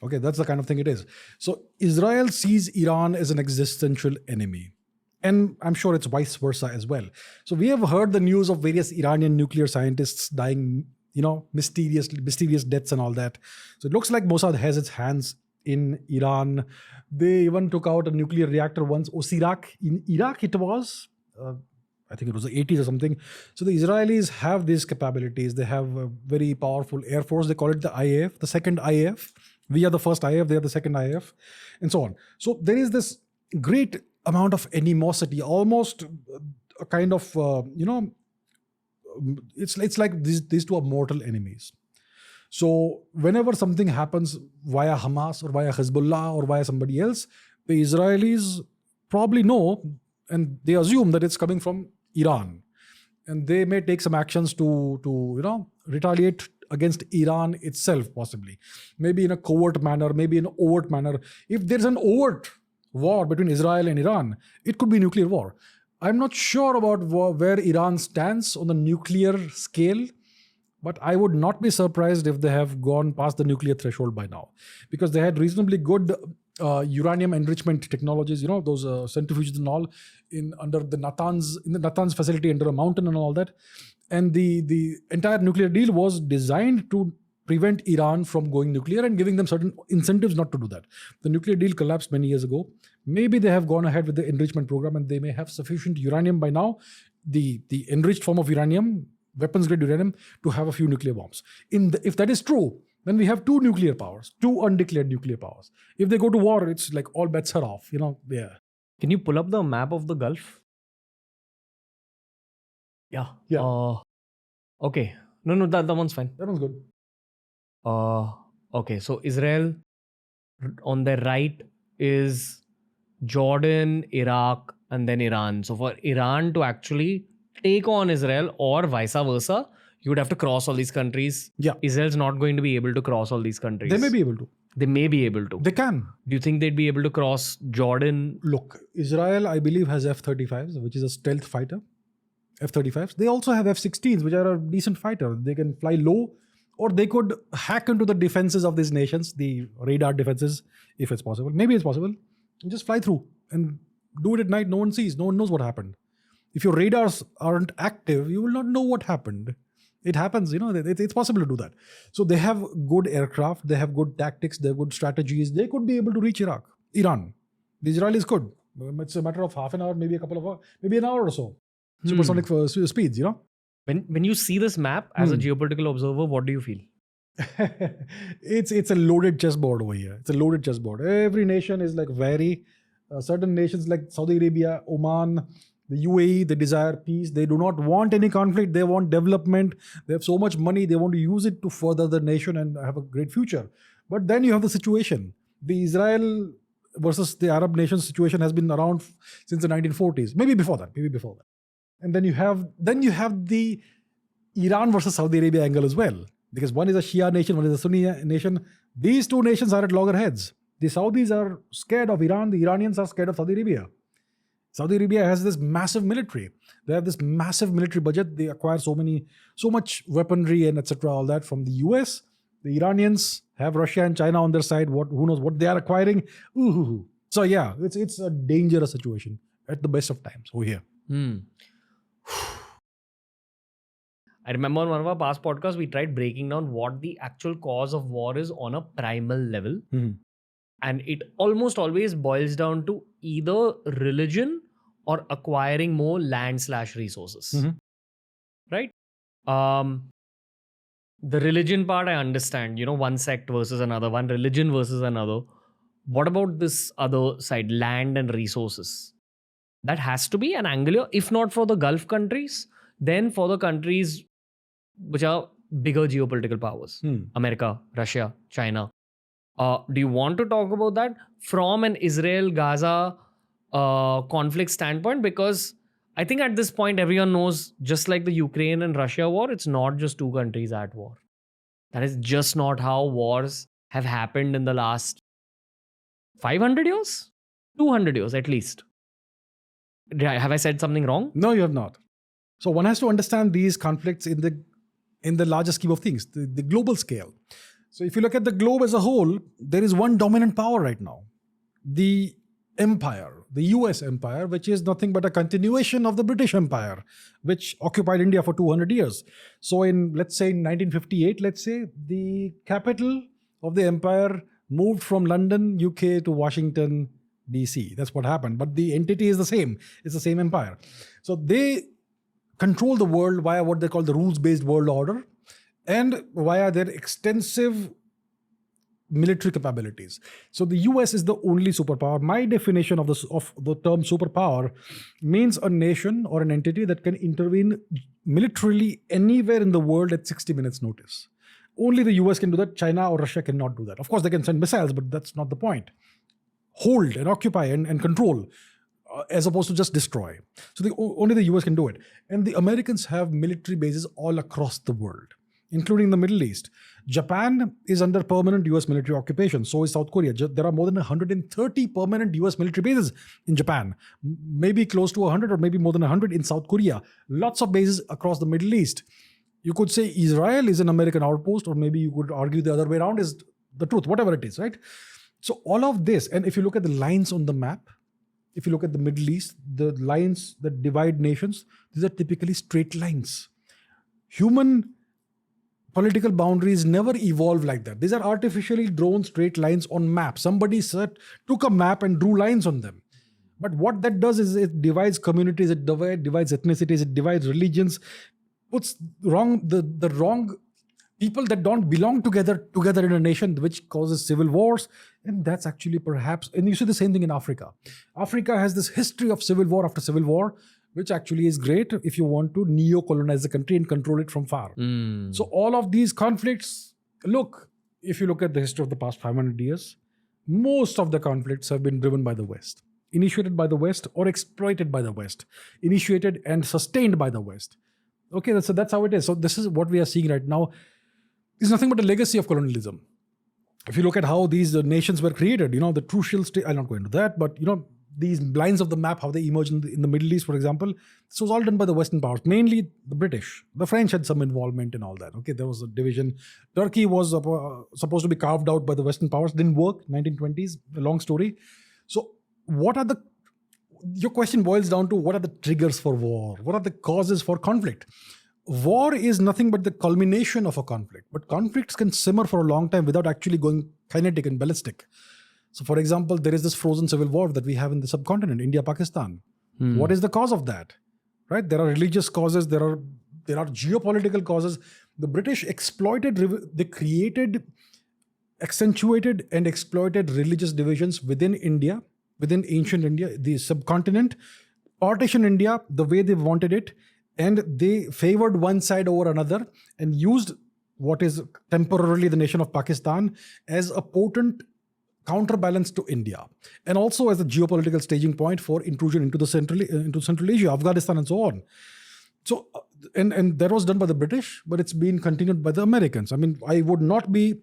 Okay, that's the kind of thing it is. So Israel sees Iran as an existential enemy. And I'm sure it's vice versa as well. So we have heard the news of various Iranian nuclear scientists dying, mysterious deaths and all that. So it looks like Mossad has its hands in Iran. They even took out a nuclear reactor once. In Iraq it was, I think it was the 80s or something. So the Israelis have these capabilities. They have a very powerful air force. They call it the IAF, the second IAF. We are the first IAF, they are the second IAF, and so on. So there is this great amount of animosity, almost a kind of, it's like these two are mortal enemies. So whenever something happens via Hamas or via Hezbollah or via somebody else, the Israelis probably know and they assume that it's coming from Iran. And they may take some actions to retaliate against Iran itself, possibly. Maybe in a covert manner, maybe in an overt manner. If there's an overt war between Israel and Iran, it could be nuclear war. I'm not sure about where Iran stands on the nuclear scale, but I would not be surprised if they have gone past the nuclear threshold by now, because they had reasonably good uranium enrichment technologies, those centrifuges and all under the Natanz facility under a mountain and all that. And the entire nuclear deal was designed to prevent Iran from going nuclear and giving them certain incentives not to do that. The nuclear deal collapsed many years ago. Maybe they have gone ahead with the enrichment program and they may have sufficient uranium by now, the enriched form of uranium, weapons-grade uranium, to have a few nuclear bombs. If that is true, then we have two nuclear powers, two undeclared nuclear powers. If they go to war, it's like all bets are off, yeah. Can you pull up the map of the Gulf? Yeah. Okay. No, that one's fine. That one's good. Okay, so Israel on their right is Jordan, Iraq, and then Iran. So for Iran to actually take on Israel or vice versa, you would have to cross all these countries. Yeah. Israel's not going to be able to cross all these countries. They may be able to. They may be able to. They can. Do you think they'd be able to cross Jordan? Look, Israel, I believe, has F-35s, which is a stealth fighter. F-35s. They also have F-16s, which are a decent fighter. They can fly low, or they could hack into the defenses of these nations, the radar defenses, if it's possible. Maybe it's possible. You just fly through and do it at night. No one sees. No one knows what happened. If your radars aren't active, you will not know what happened. It happens, it's possible to do that. So they have good aircraft, they have good tactics, they have good strategies. They could be able to reach Iran. The Israelis could. It's a matter of half an hour, maybe a couple of hours, maybe an hour or so. Supersonic speeds, When you see this map as a geopolitical observer, what do you feel? It's a loaded chessboard over here. It's a loaded chessboard. Every nation is like certain nations like Saudi Arabia, Oman, the UAE, they desire peace. They do not want any conflict. They want development. They have so much money. They want to use it to further the nation and have a great future. But then you have the situation. The Israel versus the Arab nations situation has been around since the 1940s. Maybe before that. And then you have the Iran versus Saudi Arabia angle as well. Because one is a Shia nation, one is a Sunni nation. These two nations are at loggerheads. The Saudis are scared of Iran. The Iranians are scared of Saudi Arabia. Saudi Arabia has this massive military. They have this massive military budget. They acquire so much weaponry and etc. All that from the US. The Iranians have Russia and China on their side. Who knows what they are acquiring? Ooh. So yeah, it's a dangerous situation at the best of times over here. I remember on one of our past podcasts, we tried breaking down what the actual cause of war is on a primal level. And it almost always boils down to either religion or acquiring more land/resources. Right? The religion part, I understand, one sect versus another, one religion versus another. What about this other side, land and resources? That has to be an angle, if not for the Gulf countries, then for the countries which are bigger geopolitical powers. America, Russia, China. Do you want to talk about that from an Israel-Gaza conflict standpoint? Because I think at this point, everyone knows, just like the Ukraine and Russia war, it's not just two countries at war. That is just not how wars have happened in the last 500 years? 200 years at least. Have I said something wrong? No, you have not. So one has to understand these conflicts in the larger scheme of things, the global scale. So if you look at the globe as a whole, there is one dominant power right now. The empire, the US empire, which is nothing but a continuation of the British Empire, which occupied India for 200 years. So in, let's say, 1958, the capital of the empire moved from London, UK to Washington, DC. That's what happened. But the entity is the same. It's the same empire. So they control the world via what they call the rules-based world order and via their extensive military capabilities. So the US is the only superpower. My definition of the term superpower means a nation or an entity that can intervene militarily anywhere in the world at 60 minutes notice. Only the US can do that. China or Russia cannot do that. Of course, they can send missiles, but that's not the point. Hold and occupy and control, as opposed to just destroy. So only the US can do it. And the Americans have military bases all across the world, including the Middle East. Japan is under permanent US military occupation. So is South Korea. There are more than 130 permanent US military bases in Japan. Maybe close to 100 or maybe more than 100 in South Korea. Lots of bases across the Middle East. You could say Israel is an American outpost, or maybe you could argue the other way around is the truth, whatever it is, right? So all of this, and if you look at the lines on the map, if you look at the Middle East, the lines that divide nations, these are typically straight lines. Human political boundaries never evolve like that. These are artificially drawn straight lines on maps. Somebody took a map and drew lines on them. But what that does is it divides communities, it divides ethnicities, it divides religions, puts the wrong people that don't belong together in a nation, which causes civil wars. And that's actually perhaps, and you see the same thing in Africa. Africa has this history of civil war after civil war, which actually is great if you want to neo-colonize the country and control it from far. So all of these conflicts, if you look at the history of the past 500 years, most of the conflicts have been driven by the West, initiated by the West or exploited by the West, initiated and sustained by the West. Okay, so that's how it is. So this is what we are seeing right now. It's nothing but a legacy of colonialism. If you look at how these nations were created, the crucial state, I'll not go into that, but these lines of the map, how they emerged in the Middle East, for example, this was all done by the Western powers, mainly the British. The French had some involvement in all that. Okay, there was a division. Turkey was supposed to be carved out by the Western powers, didn't work, 1920s, a long story. So your question boils down to what are the triggers for war? What are the causes for conflict? War is nothing but the culmination of a conflict, but conflicts can simmer for a long time without actually going kinetic and ballistic. So for example, there is this frozen civil war that we have in the subcontinent, India-Pakistan. What is the cause of that? Right? There are religious causes, there are geopolitical causes. The British accentuated and exploited religious divisions within India, within ancient India, the subcontinent, partitioned India the way they wanted it, and they favored one side over another and used what is temporarily the nation of Pakistan as a potent counterbalance to India, and also as a geopolitical staging point for intrusion into Central Asia, Afghanistan, and so on. So, and that was done by the British, but it's been continued by the Americans. I mean, I would not be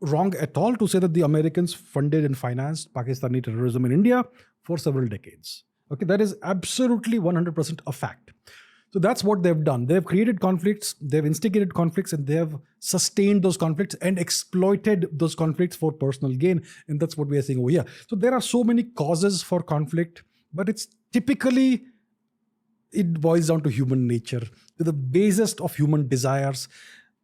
wrong at all to say that the Americans funded and financed Pakistani terrorism in India for several decades. Okay, that is absolutely 100% a fact. So that's what they've done. They've created conflicts, they've instigated conflicts, and they have sustained those conflicts and exploited those conflicts for personal gain. And that's what we are seeing over here. So there are so many causes for conflict, but it's typically, it boils down to human nature, to the basest of human desires.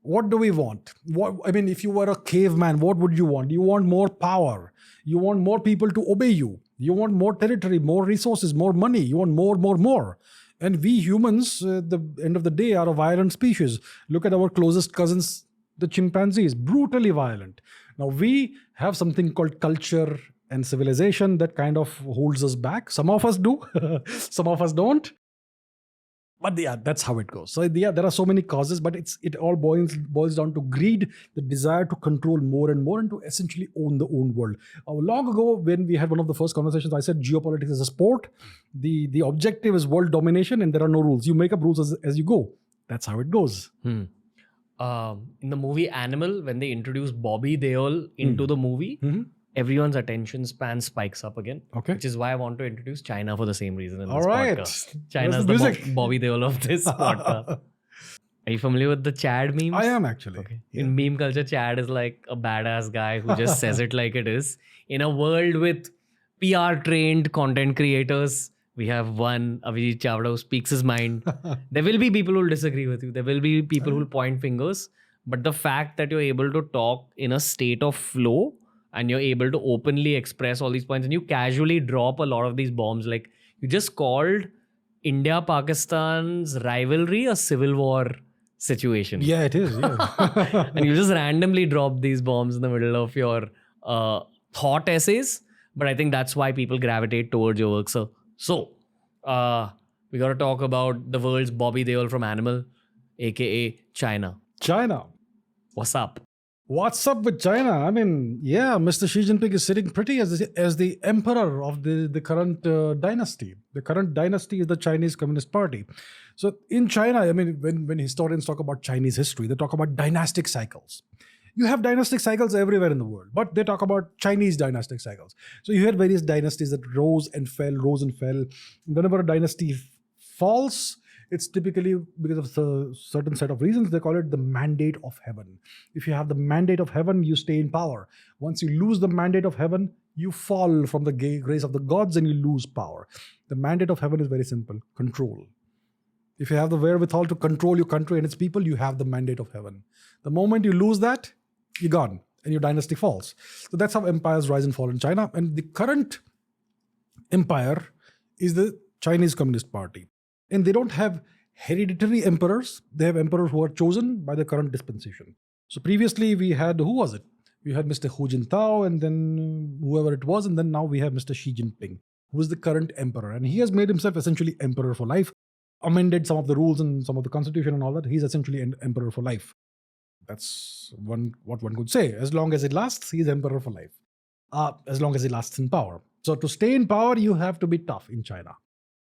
What do we want? If you were a caveman, what would you want? You want more power. You want more people to obey you. You want more territory, more resources, more money. You want more. And we humans, at the end of the day, are a violent species. Look at our closest cousins, the chimpanzees, brutally violent. Now, we have something called culture and civilization that kind of holds us back. Some of us do, some of us don't. But yeah, that's how it goes. So yeah, there are so many causes, but it all boils down to greed, the desire to control more and more and to essentially own the own world. Long ago, when we had one of the first conversations, I said geopolitics is a sport. The objective is world domination, and there are no rules. You make up rules as you go. That's how it goes. In the movie Animal, when they introduce Bobby Deol into the movie, everyone's attention span spikes up again. Okay. Which is why I want to introduce China for the same reason in this All right. podcast. China's the Bobby Deol of this podcast. Are you familiar with the Chad memes? I am actually. Okay. Yeah. In meme culture, Chad is like a badass guy who just says it like it is. In a world with PR-trained content creators, we have one, Abhijit Chavda, who speaks his mind. There will be people who will disagree with you. There will be people who will point fingers. But the fact that you're able to talk in a state of flow and you're able to openly express all these points and you casually drop a lot of these bombs. Like you just called India-Pakistan's rivalry a civil war situation. Yeah, it is. Yeah. And you just randomly drop these bombs in the middle of your thought essays. But I think that's why people gravitate towards your work. So we got to talk about the world's Bobby Deol from Animal, aka China. China. What's up? What's up with China? Mr. Xi Jinping is sitting pretty as the emperor of the current dynasty. The current dynasty is the Chinese Communist Party. So in China, when historians talk about Chinese history, they talk about dynastic cycles. You have dynastic cycles everywhere in the world, but they talk about Chinese dynastic cycles. So you had various dynasties that rose and fell. Whenever a dynasty falls, it's typically because of a certain set of reasons. They call it the mandate of heaven. If you have the mandate of heaven, you stay in power. Once you lose the mandate of heaven, you fall from the grace of the gods and you lose power. The mandate of heaven is very simple: control. If you have the wherewithal to control your country and its people, you have the mandate of heaven. The moment you lose that, you're gone and your dynasty falls. So that's how empires rise and fall in China. And the current empire is the Chinese Communist Party. And they don't have hereditary emperors. They have emperors who are chosen by the current dispensation. So previously we had, who was it? We had Mr. Hu Jintao and then whoever it was. And then now we have Mr. Xi Jinping, who is the current emperor. And he has made himself essentially emperor for life, amended some of the rules and some of the constitution and all that. He's essentially an emperor for life. That's what one could say. As long as it lasts, he's emperor for life. As long as he lasts in power. So to stay in power, you have to be tough in China.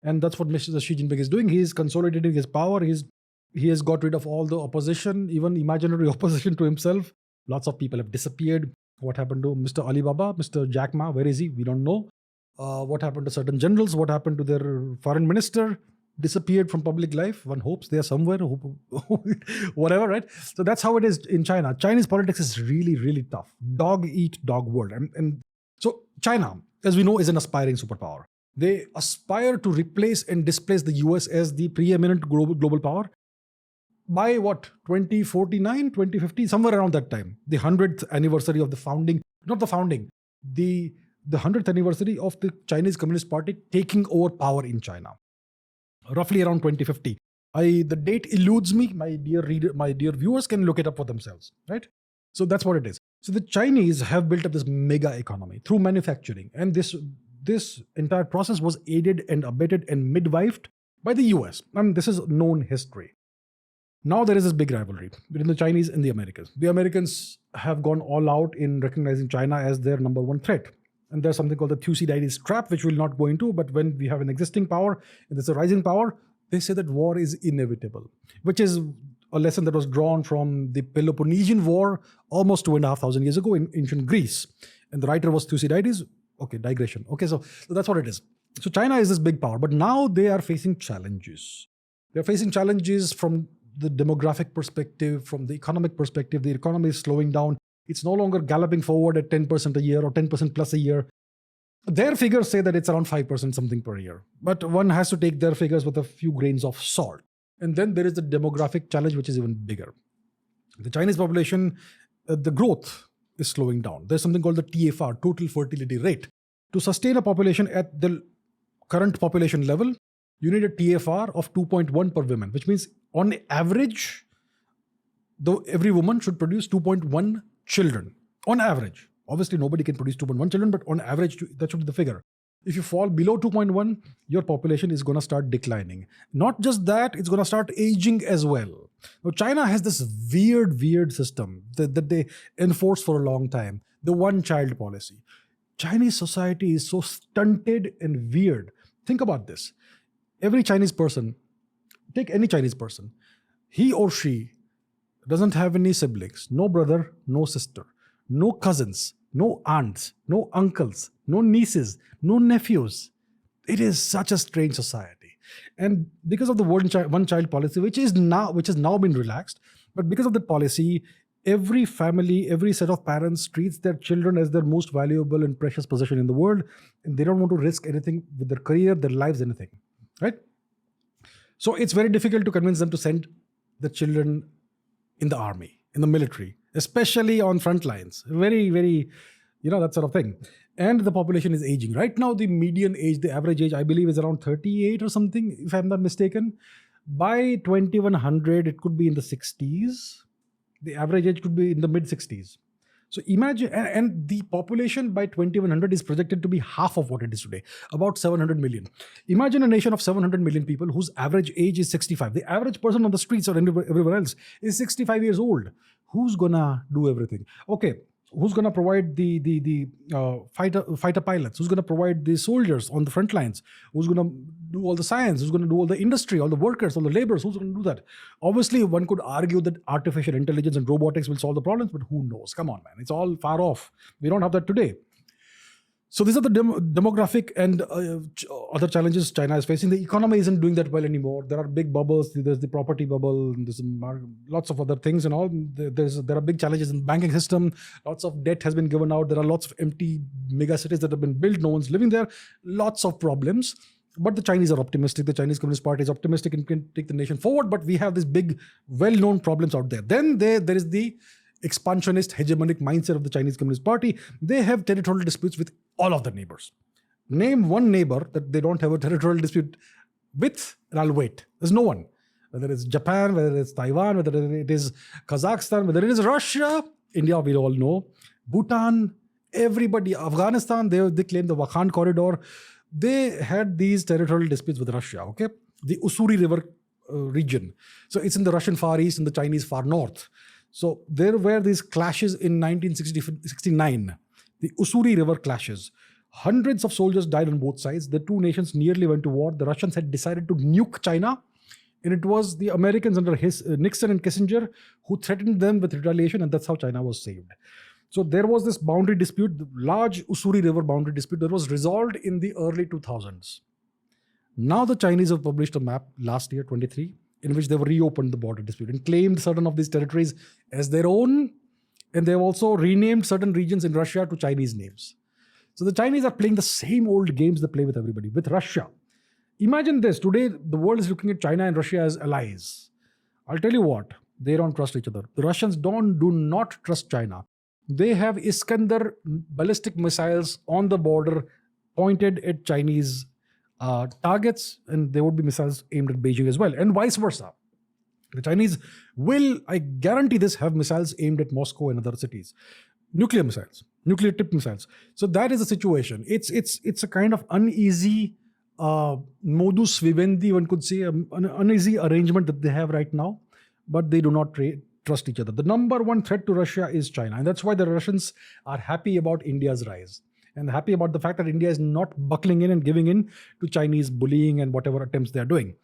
And that's what Mr. Xi Jinping is doing. He is consolidating his power. He has got rid of all the opposition, even imaginary opposition to himself. Lots of people have disappeared. What happened to Mr. Alibaba, Mr. Jack Ma? Where is he? We don't know. What happened to certain generals? What happened to their foreign minister? Disappeared from public life. One hopes they are somewhere. Whatever, right? So that's how it is in China. Chinese politics is really, really tough. Dog eat dog world. And so China, as we know, is an aspiring superpower. They aspire to replace and displace the US as the preeminent global power by 2049, 2050, somewhere around that time. The 100th anniversary of the 100th anniversary of the Chinese Communist Party taking over power in China. Roughly around 2050. The date eludes me. My dear viewers can look it up for themselves, right? So that's what it is. So the Chinese have built up this mega economy through manufacturing, and this entire process was aided and abetted and midwifed by the US. This is known history. Now there is this big rivalry between the Chinese and the Americans. The Americans have gone all out in recognizing China as their number one threat. And there's something called the Thucydides trap, which we'll not go into. But when we have an existing power and there's a rising power, they say that war is inevitable, which is a lesson that was drawn from the Peloponnesian War almost 2,500 years ago in ancient Greece. And the writer was Thucydides. Okay, digression. Okay, so that's what it is. So China is this big power, but now they are facing challenges. They're facing challenges from the demographic perspective, from the economic perspective. The economy is slowing down. It's no longer galloping forward at 10% a year or 10% plus a year. Their figures say that it's around 5% something per year. But one has to take their figures with a few grains of salt. And then there is the demographic challenge, which is even bigger. The Chinese population, the growth is slowing down. There's something called the TFR, total fertility rate. To sustain a population at the current population level, you need a TFR of 2.1 per woman, which means on average, though every woman should produce 2.1 children. On average. Obviously, nobody can produce 2.1 children, but on average, that should be the figure. If you fall below 2.1, your population is going to start declining. Not just that, it's going to start aging as well. Now, China has this weird system that they enforce for a long time, the one-child policy. Chinese society is so stunted and weird. Think about this. Every Chinese person, take any Chinese person, he or she doesn't have any siblings, no brother, no sister, no cousins, no aunts, no uncles, no nieces, no nephews. It is such a strange society. And because of the one-child policy, which has now been relaxed, but because of the policy, every family, every set of parents treats their children as their most valuable and precious possession in the world, and they don't want to risk anything with their career, their lives, anything, right? So it's very difficult to convince them to send the children in the army, in the military, especially on front lines. Very, that sort of thing. And the population is aging. Right now, the median age, the average age, I believe is around 38 or something, if I'm not mistaken. By 2100, it could be in the 60s. The average age could be in the mid 60s. So imagine, and the population by 2100 is projected to be half of what it is today, about 700 million. Imagine a nation of 700 million people whose average age is 65. The average person on the streets or everywhere else is 65 years old. Who's gonna do everything? Okay, who's gonna provide the fighter pilots? Who's gonna provide the soldiers on the front lines? Who's gonna do all the science? Who's gonna do all the industry, all the workers, all the laborers? Who's gonna do that? Obviously, one could argue that artificial intelligence and robotics will solve the problems, but who knows? Come on, man. It's all far off. We don't have that today. So these are the demographic and other challenges China is facing. The economy isn't doing that well anymore. There are big bubbles. There's the property bubble. There's lots of other things and all. There are big challenges in the banking system. Lots of debt has been given out. There are lots of empty mega cities that have been built. No one's living there. Lots of problems. But the Chinese are optimistic. The Chinese Communist Party is optimistic and can take the nation forward. But we have these big, well-known problems out there. Then there is the expansionist, hegemonic mindset of the Chinese Communist Party. They have territorial disputes with all of the neighbors. Name one neighbor that they don't have a territorial dispute with, and I'll wait. There's no one. Whether it's Japan, whether it's Taiwan, whether it is Kazakhstan, whether it is Russia, India, we all know, Bhutan, everybody, Afghanistan, they claim the Wakhan corridor. They had these territorial disputes with Russia, okay? The Ussuri River region. So it's in the Russian Far East and the Chinese Far North. So there were these clashes in 1969, the Ussuri River clashes. Hundreds of soldiers died on both sides. The two nations nearly went to war. The Russians had decided to nuke China, and it was the Americans under Nixon and Kissinger who threatened them with retaliation, and that's how China was saved. So there was this boundary dispute, the large Ussuri River boundary dispute that was resolved in the early 2000s. Now the Chinese have published a map last year, 23, in which they have reopened the border dispute and claimed certain of these territories as their own. And they've also renamed certain regions in Russia to Chinese names. So the Chinese are playing the same old games they play with everybody, with Russia. Imagine this, today the world is looking at China and Russia as allies. I'll tell you what, they don't trust each other. The Russians do not trust China. They have Iskander ballistic missiles on the border pointed at Chinese targets, and there would be missiles aimed at Beijing as well, and vice versa. The Chinese will, I guarantee this, have missiles aimed at Moscow and other cities. Nuclear missiles, nuclear tipped missiles. So that is the situation. It's a kind of uneasy modus vivendi, one could say, an uneasy arrangement that they have right now, but they do not trust each other. The number one threat to Russia is China, and that's why the Russians are happy about India's rise and happy about the fact that India is not buckling in and giving in to Chinese bullying and whatever attempts they are doing.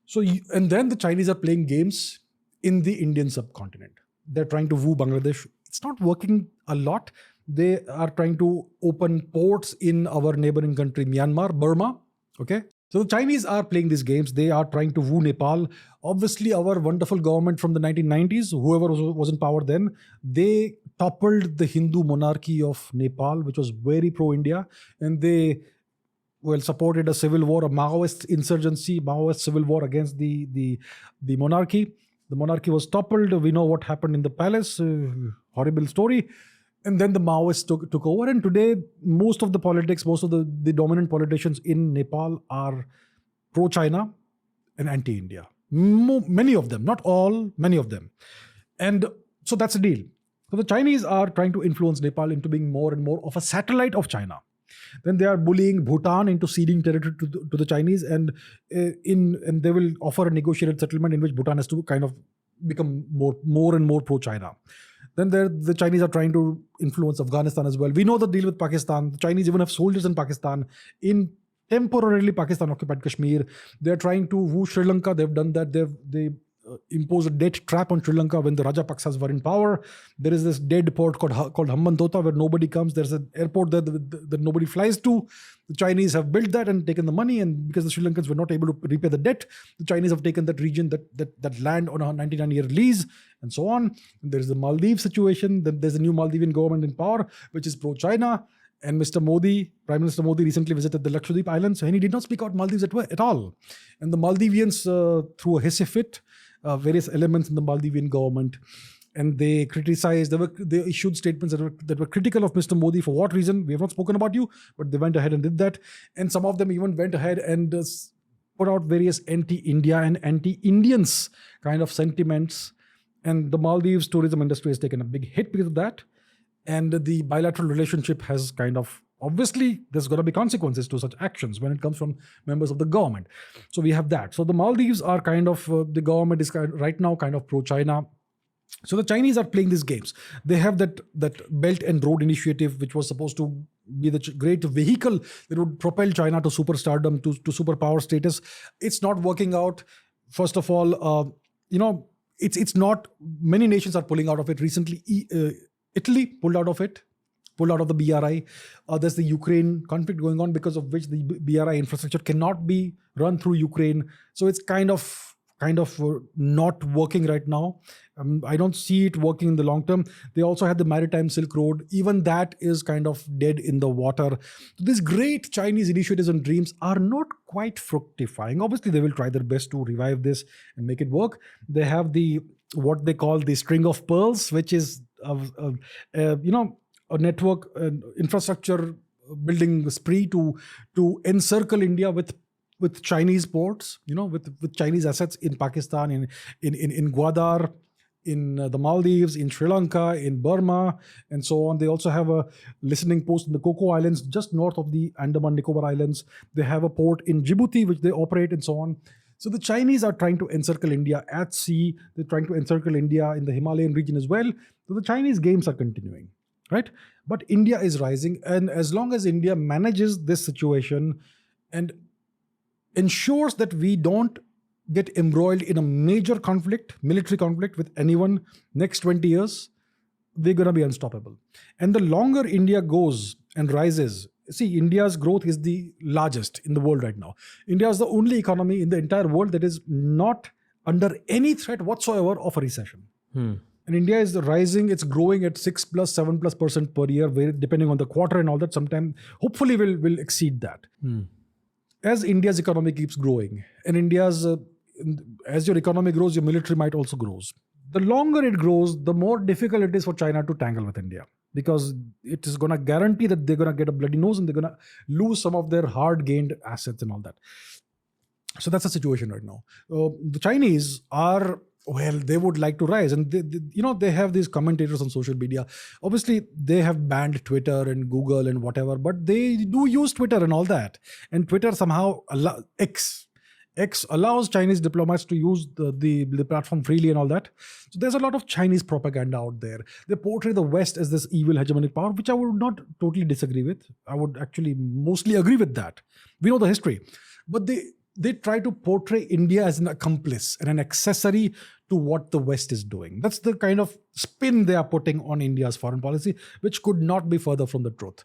So, and then the Chinese are playing games in the Indian subcontinent. They're trying to woo Bangladesh. It's not working a lot. They are trying to open ports in our neighboring country, Myanmar, Burma. Okay. So the Chinese are playing these games. They are trying to woo Nepal. Obviously, our wonderful government from the 1990s, whoever was in power then, they toppled the Hindu monarchy of Nepal, which was very pro-India. And they supported a civil war, a Maoist insurgency, Maoist civil war against the monarchy. The monarchy was toppled. We know what happened in the palace. Horrible story. And then the Maoists took over. And today, most of the politics, most of the dominant politicians in Nepal are pro-China and anti-India. Many of them, not all, many of them. And so that's the deal. So the Chinese are trying to influence Nepal into being more and more of a satellite of China. Then they are bullying Bhutan into ceding territory to the Chinese, and they will offer a negotiated settlement in which Bhutan has to kind of become more and more pro-China. Then the Chinese are trying to influence Afghanistan as well. We know the deal with Pakistan. The Chinese even have soldiers in Pakistan, in temporarily Pakistan-occupied Kashmir. They're trying to woo Sri Lanka. They've done that. They imposed a debt trap on Sri Lanka when the Rajapaksas were in power. There is this dead port called Hambantota where nobody comes. There's an airport there that nobody flies to. The Chinese have built that and taken the money, and because the Sri Lankans were not able to repay the debt, the Chinese have taken that region, that land on a 99-year lease, and so on. And there's the Maldives situation. Then there's a new Maldivian government in power, which is pro-China. And Prime Minister Modi recently visited the Lakshadweep Islands, and he did not speak out Maldives at all. And the Maldivians threw a hissy fit, various elements in the Maldivian government, and they criticized, they issued statements that were critical of Mr. Modi. For what reason? We have not spoken about you, but they went ahead and did that. And some of them even went ahead and put out various anti-India and anti-Indians kind of sentiments. And the Maldives tourism industry has taken a big hit because of that. And the bilateral relationship has kind of, obviously, there's going to be consequences to such actions when it comes from members of the government. So we have that. So the Maldives are kind of, the government is right now kind of pro-China. So the Chinese are playing these games. They have that Belt and Road Initiative, which was supposed to be the great vehicle that would propel China to superstardom, to superpower status. It's not working out. First of all, it's not, many nations are pulling out of it. Recently, Italy pulled out of the BRI. There's the Ukraine conflict going on, because of which the BRI infrastructure cannot be run through Ukraine. So it's kind of not working right now. I don't see it working in the long term. They also had the Maritime Silk Road. Even that is kind of dead in the water. These great Chinese initiatives and dreams are not quite fructifying. Obviously, they will try their best to revive this and make it work. They have what they call the string of pearls, which is a network infrastructure building spree to encircle India with Chinese ports, with Chinese assets in Pakistan, in Gwadar, in the Maldives, in Sri Lanka, in Burma, and so on. They also have a listening post in the Coco Islands, just north of the Andaman Nicobar Islands. They have a port in Djibouti, which they operate, and so on. So the Chinese are trying to encircle India at sea. They're trying to encircle India in the Himalayan region as well. So the Chinese games are continuing, right? But India is rising. And as long as India manages this situation and ensures that we don't get embroiled in a major conflict, military conflict with anyone next 20 years, they're going to be unstoppable. And the longer India goes and rises, see, India's growth is the largest in the world right now. India is the only economy in the entire world that is not under any threat whatsoever of a recession. And India is rising. It's growing at 6+, 7+% per year, depending on the quarter and all that. Sometime, hopefully, will exceed that. As India's economy keeps growing, and as your economy grows, your military might also grows. The longer it grows, the more difficult it is for China to tangle with India, because it is going to guarantee that they're going to get a bloody nose and they're going to lose some of their hard-gained assets and all that. So that's the situation right now. The Chinese are, they would like to rise, and they have these commentators on social media. Obviously, they have banned Twitter and Google and whatever, but they do use Twitter and all that. And Twitter somehow, X allows Chinese diplomats to use the platform freely and all that. So there's a lot of Chinese propaganda out there. They portray the West as this evil hegemonic power, which I would not totally disagree with. I would actually mostly agree with that. We know the history. But they try to portray India as an accomplice and an accessory to what the West is doing. That's the kind of spin they are putting on India's foreign policy, which could not be further from the truth.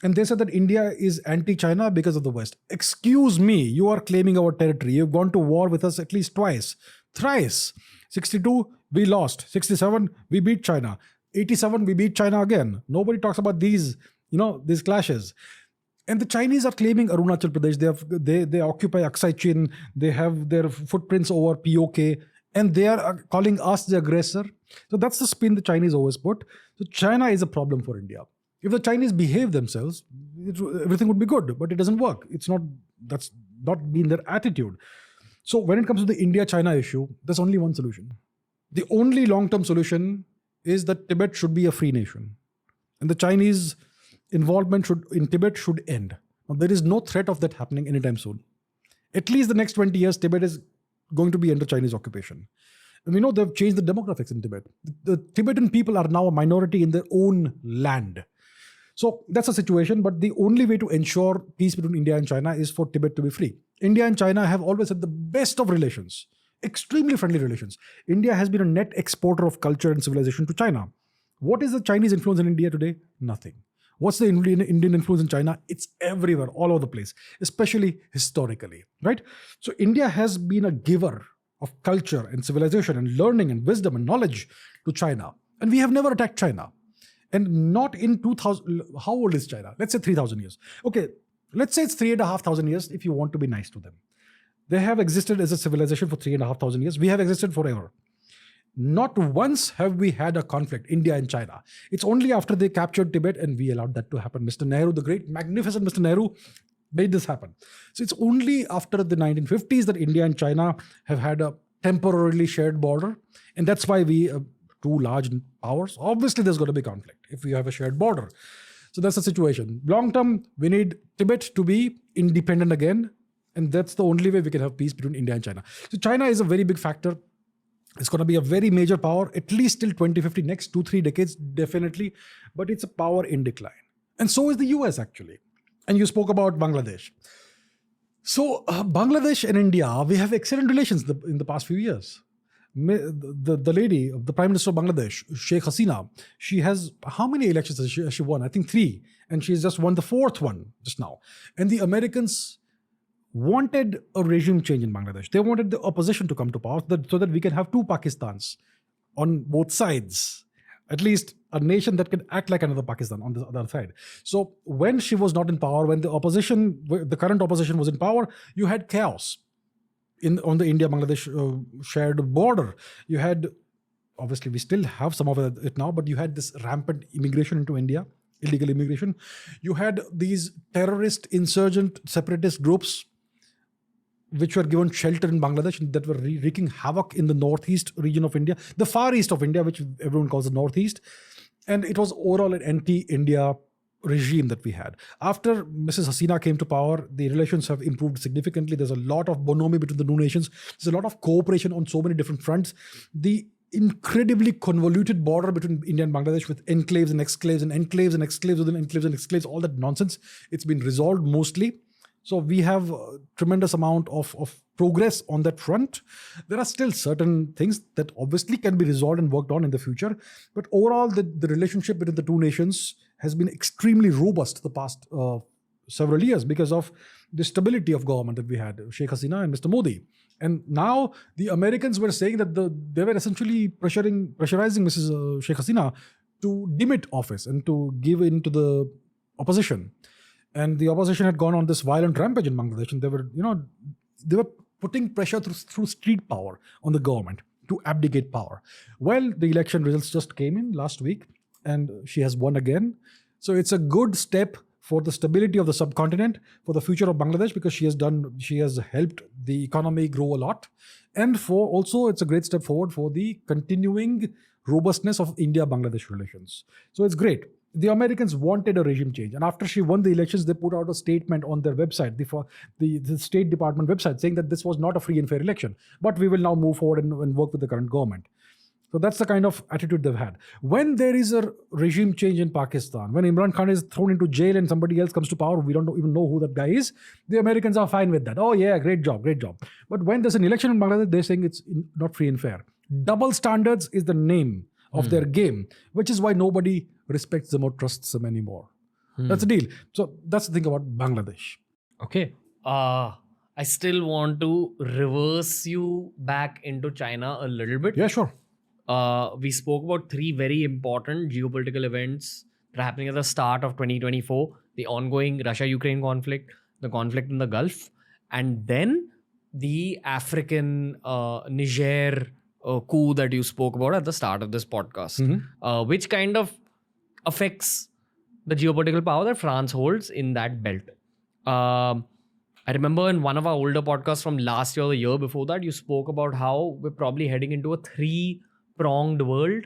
And they said that India is anti-China because of the West. Excuse me, you are claiming our territory. You've gone to war with us at least twice, thrice. 62, we lost. 67, we beat China. 87, we beat China again. Nobody talks about these clashes. And the Chinese are claiming Arunachal Pradesh. They occupy Aksai Chin. They have their footprints over POK. And they are calling us the aggressor. So that's the spin the Chinese always put. So China is a problem for India. If the Chinese behave themselves, everything would be good. But it doesn't work. That's not been their attitude. So when it comes to the India-China issue, there's only one solution. The only long-term solution is that Tibet should be a free nation. And the Chinese involvement in Tibet should end. Now, there is no threat of that happening anytime soon. At least the next 20 years, Tibet is going to be under Chinese occupation. And we know they've changed the demographics in Tibet. The Tibetan people are now a minority in their own land. So that's a situation, but the only way to ensure peace between India and China is for Tibet to be free. India and China have always had the best of relations, extremely friendly relations. India has been a net exporter of culture and civilization to China. What is the Chinese influence in India today? Nothing. What's the Indian influence in China? It's everywhere, all over the place, especially historically, right? So India has been a giver of culture and civilization and learning and wisdom and knowledge to China. And we have never attacked China. And not in 2000, how old is China? Let's say 3,000 years. Okay, let's say it's 3,500 years if you want to be nice to them. They have existed as a civilization for 3,500 years. We have existed forever. Not once have we had a conflict, India and China. It's only after they captured Tibet and we allowed that to happen. Mr. Nehru, the great, magnificent Mr. Nehru, made this happen. So it's only after the 1950s that India and China have had a temporarily shared border. And that's why we, two large powers, obviously there's going to be conflict if we have a shared border. So that's the situation. Long term, we need Tibet to be independent again. And that's the only way we can have peace between India and China. So China is a very big factor. It's going to be a very major power, at least till 2050, next 2-3 decades, definitely. But it's a power in decline. And so is the US, actually. And you spoke about Bangladesh. So Bangladesh and India, we have excellent relations in the past few years. The lady, the Prime Minister of Bangladesh, Sheikh Hasina, she has, how many elections has she won? I think 3. And she's just won the 4th one just now. And the Americans wanted a regime change in Bangladesh. They wanted the opposition to come to power so that we can have 2 Pakistans on both sides. At least a nation that can act like another Pakistan on the other side. So when she was not in power, when the current opposition was in power, you had chaos on the India-Bangladesh shared border. You had, obviously we still have some of it now, but you had this rampant immigration into India, illegal immigration. You had these terrorist, insurgent, separatist groups which were given shelter in Bangladesh and that were wreaking havoc in the northeast region of India, the far east of India, which everyone calls the northeast. And it was overall an anti-India regime that we had. After Mrs. Hasina came to power, the relations have improved significantly. There's a lot of bonhomie between the two nations. There's a lot of cooperation on so many different fronts. The incredibly convoluted border between India and Bangladesh with enclaves and exclaves and enclaves and exclaves within enclaves and exclaves, all that nonsense, it's been resolved mostly. So we have a tremendous amount of progress on that front. There are still certain things that obviously can be resolved and worked on in the future. But overall, the relationship between the two nations has been extremely robust the past several years because of the stability of government that we had, Sheikh Hasina and Mr. Modi. And now the Americans were saying that they were essentially pressurizing Mrs. Sheikh Hasina to demit office and to give in to the opposition. And the opposition had gone on this violent rampage in Bangladesh, and they were putting pressure through street power on the government to abdicate power. Well, the election results just came in last week, and she has won again. So it's a good step for the stability of the subcontinent, for the future of Bangladesh, because she has helped the economy grow a lot, and it's a great step forward for the continuing robustness of India-Bangladesh relations. So it's great. The Americans wanted a regime change. And after she won the elections, they put out a statement on their website, the State Department website, saying that this was not a free and fair election. But we will now move forward and work with the current government. So that's the kind of attitude they've had. When there is a regime change in Pakistan, when Imran Khan is thrown into jail and somebody else comes to power, we don't even know who that guy is, the Americans are fine with that. Oh yeah, great job, great job. But when there's an election in Bangladesh, they're saying it's not free and fair. Double standards is the name of their game, which is why nobody respects them or trusts them anymore. That's the deal. So that's the thing about Bangladesh. Okay. I still want to reverse you back into China a little bit. Yeah, sure. We spoke about 3 very important geopolitical events that are happening at the start of 2024. The ongoing Russia-Ukraine conflict, the conflict in the Gulf, and then the African Niger coup that you spoke about at the start of this podcast, which kind of affects the geopolitical power that France holds in that belt. I remember in one of our older podcasts from last year or the year before that, you spoke about how we're probably heading into a 3-pronged world,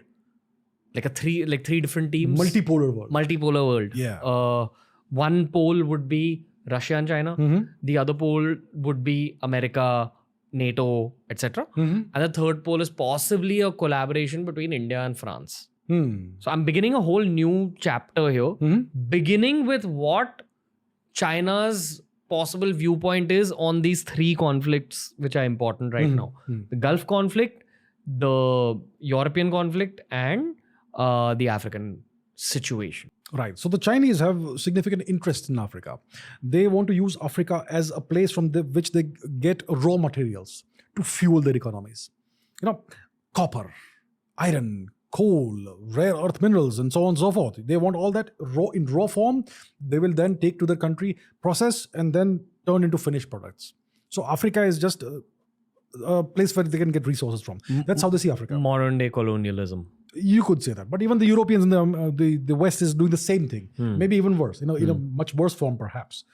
like 3 different teams. Multipolar world. Yeah. One pole would be Russia and China. The other pole would be America, NATO, etc. And the third pole is possibly a collaboration between India and France. So I'm beginning a whole new chapter here, beginning with what China's possible viewpoint is on these 3 conflicts which are important right now. The Gulf conflict, the European conflict, and the African situation. Right. So the Chinese have significant interest in Africa. They want to use Africa as a place from which they get raw materials to fuel their economies. Copper, iron, coal, rare earth minerals, and so on and so forth. They want all that in raw form. They will then take to their country, process, and then turn into finished products. So Africa is just a place where they can get resources from. That's how they see Africa. Modern day colonialism. You could say that. But even the Europeans and the West is doing the same thing. Maybe even worse, in a much worse form perhaps.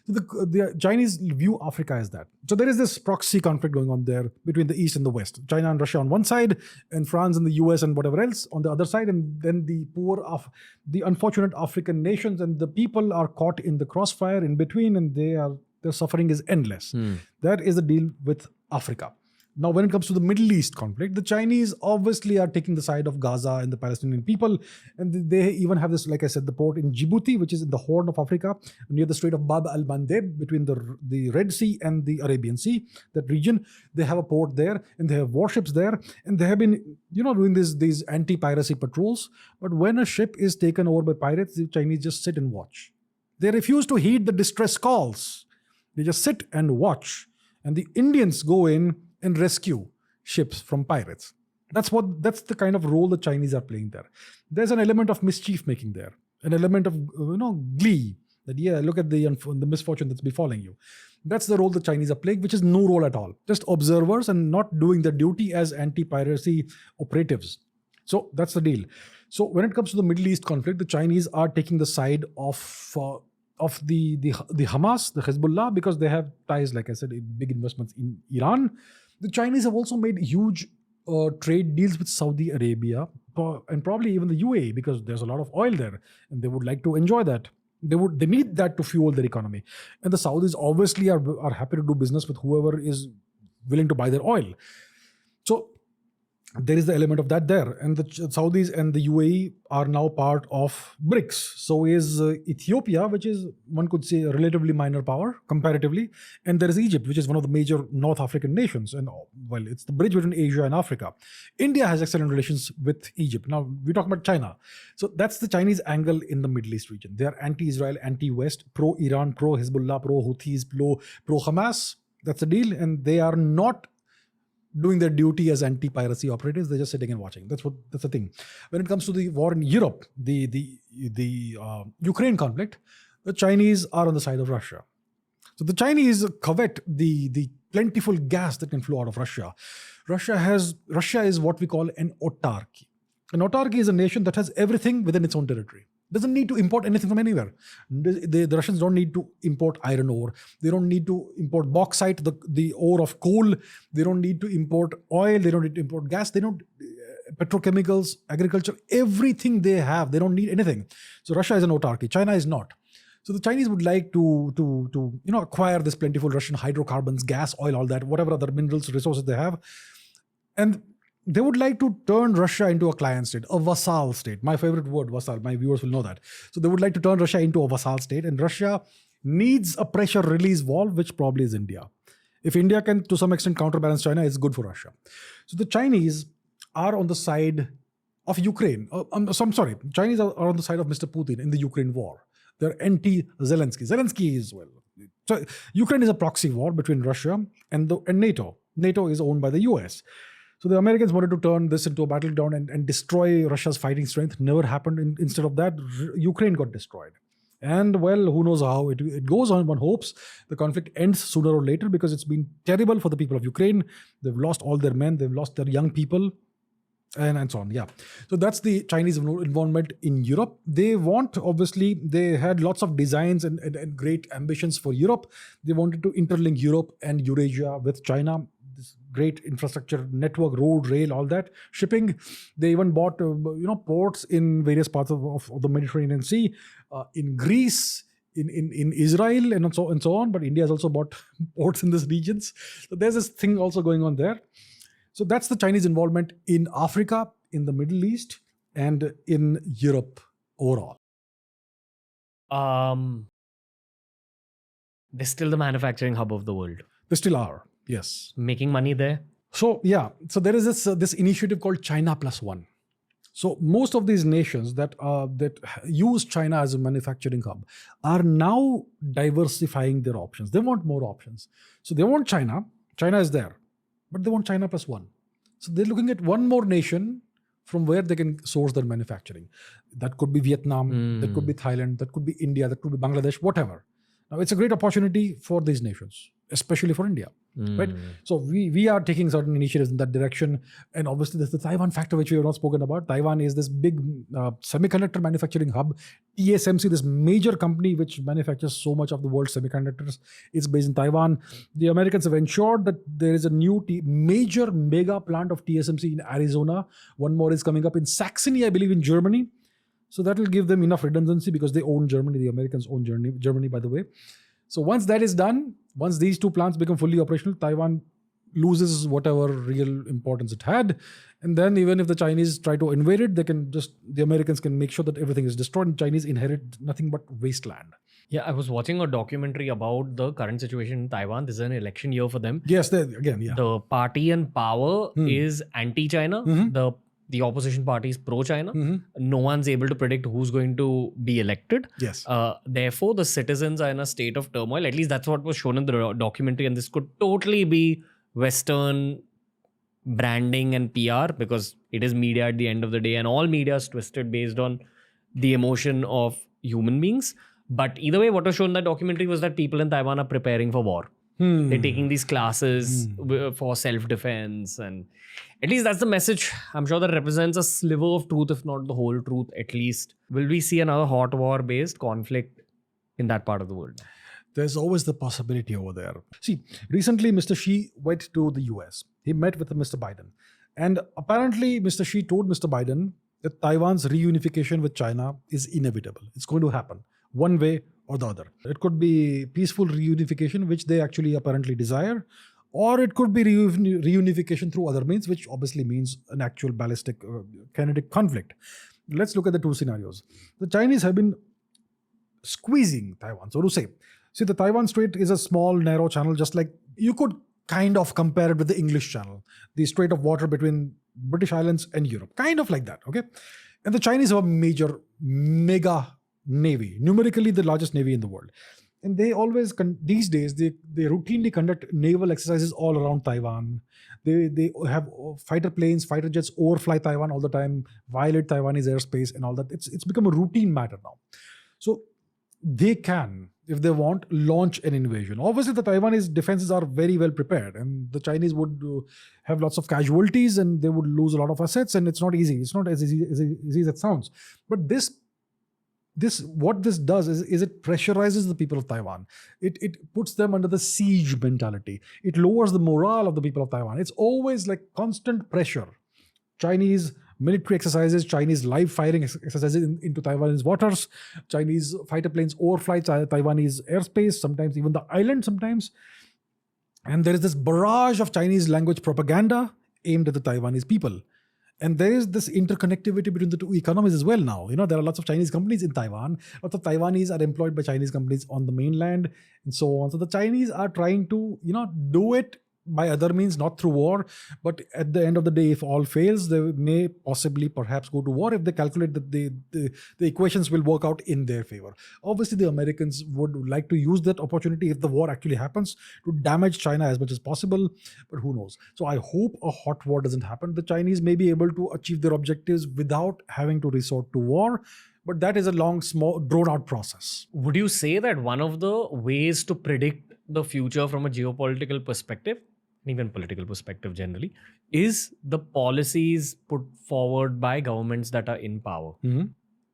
So the Chinese view Africa as that. So there is this proxy conflict going on there between the East and the West. China and Russia on one side, and France and the US and whatever else on the other side. And then the unfortunate African nations and the people are caught in the crossfire in between, and their suffering is endless. That is the deal with Africa. Now, when it comes to the Middle East conflict, the Chinese obviously are taking the side of Gaza and the Palestinian people. And they even have this, like I said, the port in Djibouti, which is in the Horn of Africa, near the Strait of Bab al-Mandeb, between the Red Sea and the Arabian Sea, that region. They have a port there, and they have warships there. And they have been, doing these anti-piracy patrols. But when a ship is taken over by pirates, the Chinese just sit and watch. They refuse to heed the distress calls. They just sit and watch. And the Indians go in and rescue ships from pirates. That's the kind of role the Chinese are playing there. There's an element of mischief making there, an element of glee. That look at the misfortune that's befalling you. That's the role the Chinese are playing, which is no role at all. Just observers and not doing their duty as anti-piracy operatives. So that's the deal. So when it comes to the Middle East conflict, the Chinese are taking the side of the Hamas, the Hezbollah, because they have ties, like I said, big investments in Iran. The Chinese have also made huge trade deals with Saudi Arabia and probably even the UAE, because there's a lot of oil there and they would like to enjoy that. They need that to fuel their economy. And the Saudis obviously are happy to do business with whoever is willing to buy their oil. So there is the element of that there. And the Saudis and the UAE are now part of BRICS. So is Ethiopia, which is, one could say, a relatively minor power comparatively. And there is Egypt, which is one of the major North African nations. And it's the bridge between Asia and Africa. India has excellent relations with Egypt. Now, we talk about China. So that's the Chinese angle in the Middle East region. They are anti-Israel, anti-West, pro-Iran, pro-Hezbollah, pro-Houthis, pro-Hamas. That's the deal. And they are not doing their duty as anti-piracy operatives. They're just sitting and watching. That's the thing. When it comes to the war in Europe, the Ukraine conflict, the Chinese are on the side of Russia. So the Chinese covet the plentiful gas that can flow out of Russia. Russia is what we call an autarky. An autarky is a nation that has everything within its own territory. Doesn't need to import anything from anywhere. The Russians don't need to import iron ore. They don't need to import bauxite, the ore of coal. They don't need to import oil. They don't need to import gas. They don't petrochemicals, agriculture, everything they have. They don't need anything. So Russia is an autarky. China is not. So the Chinese would like to acquire this plentiful Russian hydrocarbons, gas, oil, all that, whatever other minerals, resources they have. And they would like to turn Russia into a client state, a vassal state. My favorite word, vassal. My viewers will know that. So they would like to turn Russia into a vassal state, and Russia needs a pressure release valve, which probably is India. If India can, to some extent, counterbalance China, it's good for Russia. So the Chinese are on the side of Ukraine. I'm sorry, Chinese are on the side of Mr. Putin in the Ukraine war. They're anti-Zelensky. Zelensky is, well, so Ukraine is a proxy war between Russia and NATO. NATO is owned by the US. So the Americans wanted to turn this into a battleground and destroy Russia's fighting strength. Never happened. Instead of that, Ukraine got destroyed. And well, who knows how it goes on. One hopes the conflict ends sooner or later, because it's been terrible for the people of Ukraine. They've lost all their men. They've lost their young people. And so on. Yeah. So that's the Chinese involvement in Europe. They want, obviously, they had lots of designs and great ambitions for Europe. They wanted to interlink Europe and Eurasia with China. This great infrastructure network, road, rail, all that, shipping. They even bought, ports in various parts of the Mediterranean Sea, in Greece, in Israel, and so on. But India has also bought ports in these regions. So there's this thing also going on there. So that's the Chinese involvement in Africa, in the Middle East, and in Europe overall. They're still the manufacturing hub of the world. They still are, yes. Making money there. So yeah, so there is this initiative called China Plus One. So most of these nations that use China as a manufacturing hub are now diversifying their options. They want more options. So they want China. China is there. But they want China Plus One. So they're looking at one more nation from where they can source their manufacturing. That could be Vietnam, that could be Thailand, that could be India, that could be Bangladesh, whatever. Now, it's a great opportunity for these nations, especially for India, right? So we are taking certain initiatives in that direction. And obviously, there's the Taiwan factor, which we have not spoken about. Taiwan is this big semiconductor manufacturing hub. TSMC, this major company which manufactures so much of the world's semiconductors, is based in Taiwan. The Americans have ensured that there is a new major mega plant of TSMC in Arizona. One more is coming up in Saxony, I believe, in Germany. So that will give them enough redundancy, because they own Germany. The Americans own Germany, by the way. So once that is done, once these two plants become fully operational, Taiwan loses whatever real importance it had. And then even if the Chinese try to invade it, the Americans can make sure that everything is destroyed, and Chinese inherit nothing but wasteland. Yeah, I was watching a documentary about the current situation in Taiwan. This is an election year for them. Yes, again, yeah. The party in power is anti-China. The opposition party is pro-China. No one's able to predict who's going to be elected. Yes. Therefore, the citizens are in a state of turmoil. At least that's what was shown in the documentary. And this could totally be Western branding and PR, because it is media at the end of the day. And all media is twisted based on the emotion of human beings. But either way, what was shown in that documentary was that people in Taiwan are preparing for war. They're taking these classes for self-defense, and at least that's the message. I'm sure that represents a sliver of truth, if not the whole truth, at least. Will we see another hot war-based conflict in that part of the world? There's always the possibility over there. See, recently Mr. Xi went to the US. He met with Mr. Biden. And apparently Mr. Xi told Mr. Biden that Taiwan's reunification with China is inevitable. It's going to happen one way or the other. It could be peaceful reunification, which they actually apparently desire, or it could be reunification through other means, which obviously means an actual ballistic kinetic conflict. Let's look at the two scenarios. The Chinese have been squeezing Taiwan, so to say. See, the Taiwan Strait is a small, narrow channel, just like you could kind of compare it with the English Channel, the strait of water between British Islands and Europe, kind of like that, okay? And the Chinese have a mega navy, numerically the largest navy in the world. And they always, these days, they routinely conduct naval exercises all around Taiwan. They have fighter planes, fighter jets overfly Taiwan all the time, violate Taiwanese airspace and all that. It's become a routine matter now. So they can, if they want, launch an invasion. Obviously, the Taiwanese defenses are very well prepared, and the Chinese would have lots of casualties, and they would lose a lot of assets, and it's not easy. It's not as easy as it sounds. But what this does is it pressurizes the people of Taiwan. It puts them under the siege mentality. It lowers the morale of the people of Taiwan. It's always like constant pressure. Chinese military exercises, Chinese live firing exercises into Taiwanese waters, Chinese fighter planes overfly Taiwanese airspace, sometimes even the island sometimes. And there is this barrage of Chinese language propaganda aimed at the Taiwanese people. And there is this interconnectivity between the two economies as well now. There are lots of Chinese companies in Taiwan. Lots of Taiwanese are employed by Chinese companies on the mainland and so on. So the Chinese are trying to, do it by other means, not through war. But at the end of the day, if all fails, they may possibly perhaps go to war if they calculate that the equations will work out in their favor. Obviously, the Americans would like to use that opportunity if the war actually happens to damage China as much as possible. But who knows? So I hope a hot war doesn't happen. The Chinese may be able to achieve their objectives without having to resort to war. But that is a long, small, drawn-out process. Would you say that one of the ways to predict the future from a geopolitical perspective, and even political perspective generally, is the policies put forward by governments that are in power?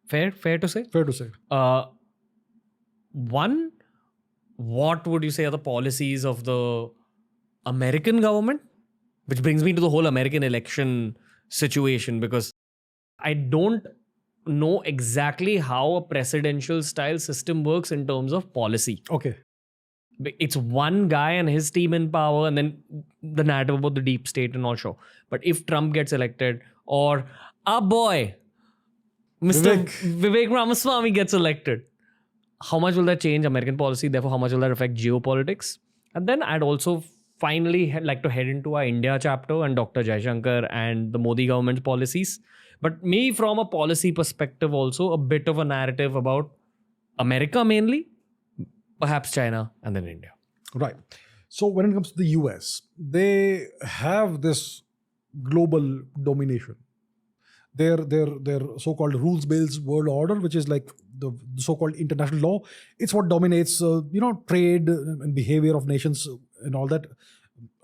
Fair to say? Fair to say. One, what would you say are the policies of the American government? Which brings me to the whole American election situation, because I don't know exactly how a presidential style system works in terms of policy. Okay. It's one guy and his team in power, and then the narrative about the deep state and all, sure. But if Trump gets elected, or our boy, Mr. Vivek Ramaswamy gets elected, how much will that change American policy? Therefore, how much will that affect geopolitics? And then I'd also finally like to head into our India chapter and Dr. Jaishankar and the Modi government's policies. But me, from a policy perspective, also a bit of a narrative about America mainly, perhaps China, and then India. Right. So when it comes to the US, they have this global domination. Their so-called rules-based world order, which is like the so-called international law, it's what dominates, trade and behavior of nations and all that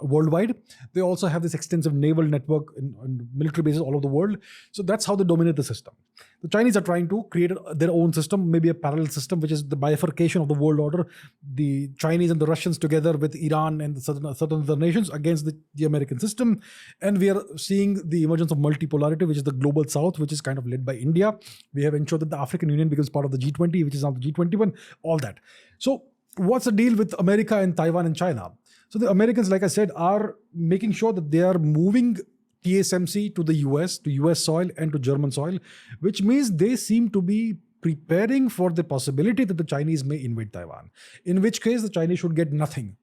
worldwide. They also have this extensive naval network and military bases all over the world. So that's how they dominate the system. The Chinese are trying to create their own system, maybe a parallel system, which is the bifurcation of the world order. The Chinese and the Russians together with Iran and the certain other nations against the American system. And we are seeing the emergence of multipolarity, which is the global south, which is kind of led by India. We have ensured that the African Union becomes part of the G20, which is now the G21, all that. So what's the deal with America and Taiwan and China? So the Americans, like I said, are making sure that they are moving TSMC to the US, to US soil and to German soil, which means they seem to be preparing for the possibility that the Chinese may invade Taiwan, in which case the Chinese should get nothing.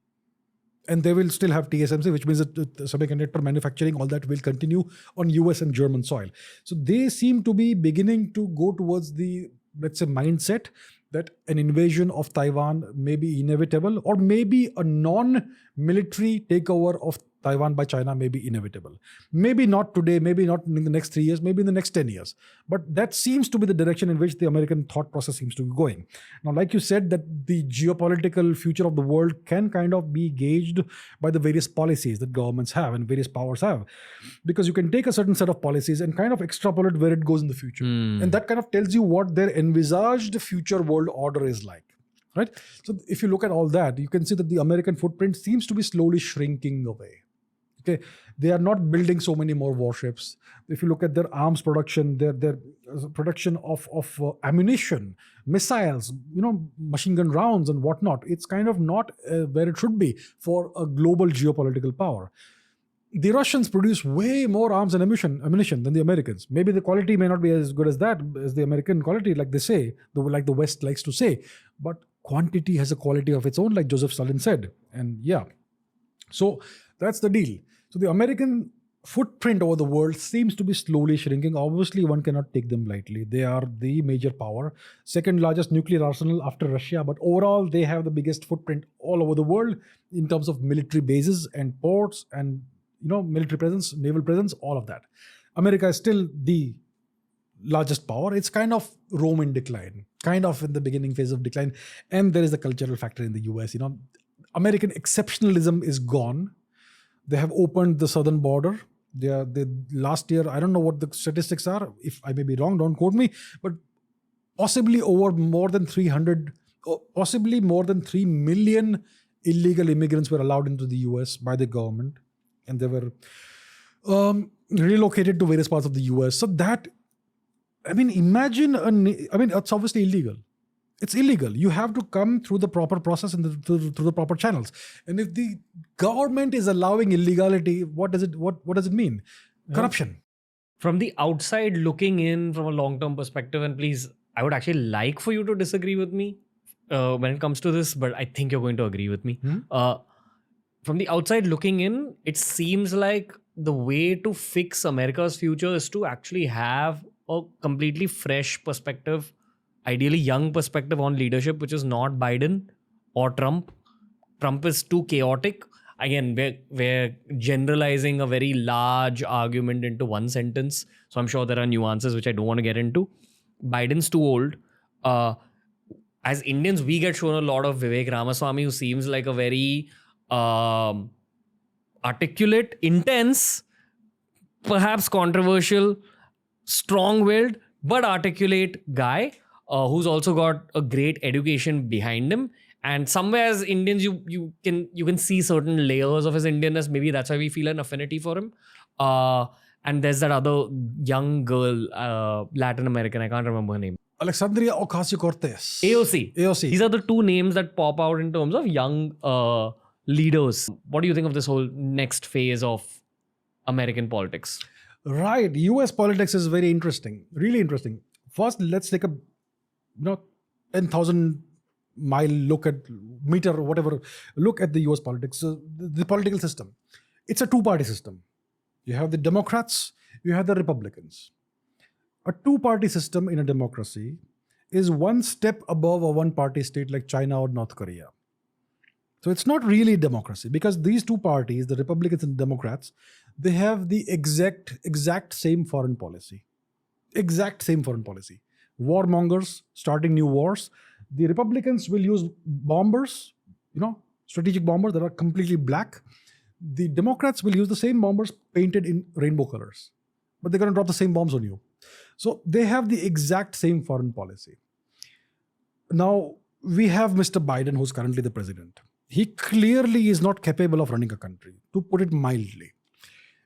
And they will still have TSMC, which means that semiconductor manufacturing, all that will continue on US and German soil. So they seem to be beginning to go towards the, let's say, mindset that an invasion of Taiwan may be inevitable, or maybe a non-military takeover of Taiwan by China may be inevitable. Maybe not today, maybe not in the next 3 years, maybe in the next 10 years. But that seems to be the direction in which the American thought process seems to be going. Now, like you said, that the geopolitical future of the world can kind of be gauged by the various policies that governments have and various powers have. Because you can take a certain set of policies and kind of extrapolate where it goes in the future. And that kind of tells you what their envisaged future world order is like. Right? So if you look at all that, you can see that the American footprint seems to be slowly shrinking away. Okay, they are not building so many more warships. If you look at their arms production, their production of ammunition, missiles, machine gun rounds and whatnot, it's kind of not where it should be for a global geopolitical power. The Russians produce way more arms and ammunition than the Americans. Maybe the quality may not be as good as the American quality, like they say, like the West likes to say. But quantity has a quality of its own, like Joseph Stalin said. And yeah, so that's the deal. So the American footprint over the world seems to be slowly shrinking. Obviously, one cannot take them lightly. They are the major power, second largest nuclear arsenal after Russia. But overall, they have the biggest footprint all over the world in terms of military bases and ports and military presence, naval presence, all of that. America is still the largest power. It's kind of Rome in decline, kind of in the beginning phase of decline. And there is a cultural factor in the US. American exceptionalism is gone. They have opened the southern border. They last year, I don't know what the statistics are. If I may be wrong, don't quote me. But possibly over more than 300, possibly more than 3 million illegal immigrants were allowed into the US by the government. And they were relocated to various parts of the US. So that, imagine, it's obviously illegal. It's illegal. You have to come through the proper process and through the proper channels. And if the government is allowing illegality, what does it mean? Corruption. From the outside looking in from a long-term perspective, and please, I would actually like for you to disagree with me when it comes to this, but I think you're going to agree with me. From the outside looking in, it seems like the way to fix America's future is to actually have a completely fresh perspective, ideally young perspective on leadership, which is not Biden or Trump. Trump is too chaotic. Again, we're generalizing a very large argument into one sentence. So I'm sure there are nuances which I don't want to get into. Biden's too old. As Indians, we get shown a lot of Vivek Ramaswamy, who seems like a very articulate, intense, perhaps controversial, strong-willed, but articulate guy who's also got a great education behind him. And somewhere as Indians, you can see certain layers of his Indianness. Maybe that's why we feel an affinity for him. And there's that other young girl, Latin American, I can't remember her name. Alexandria Ocasio-Cortez. AOC. These are the two names that pop out in terms of young leaders. What do you think of this whole next phase of American politics? Right. US politics is very interesting. Really interesting. First, let's take a 10,000 mile look at the US politics. The political system. It's a two-party system. You have the Democrats, you have the Republicans. A two-party system in a democracy is one step above a one-party state like China or North Korea. So it's not really democracy because these two parties, the Republicans and Democrats, they have the exact same foreign policy. Exact same foreign policy. Warmongers, starting new wars. The Republicans will use bombers, strategic bombers that are completely black. The Democrats will use the same bombers painted in rainbow colors. But they're going to drop the same bombs on you. So they have the exact same foreign policy. Now, we have Mr. Biden, who's currently the president. He clearly is not capable of running a country, to put it mildly.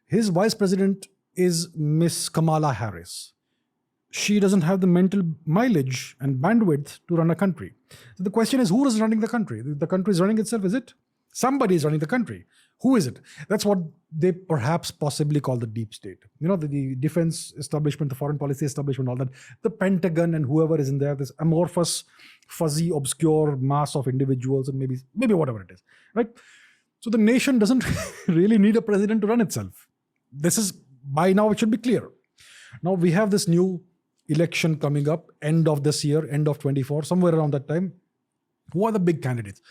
His vice president is Miss Kamala Harris. She doesn't have the mental mileage and bandwidth to run a country. So the question is, who is running the country? The country is running itself, is it? Somebody is running the country. Who is it? That's what they perhaps possibly call the deep state. The defense establishment, the foreign policy establishment, all that. The Pentagon and whoever is in there, this amorphous, fuzzy, obscure mass of individuals and maybe whatever it is, right? So the nation doesn't really need a president to run itself. This is, by now, it should be clear. Now we have this new election coming up, end of this year, end of 24, somewhere around that time. Who are the big candidates?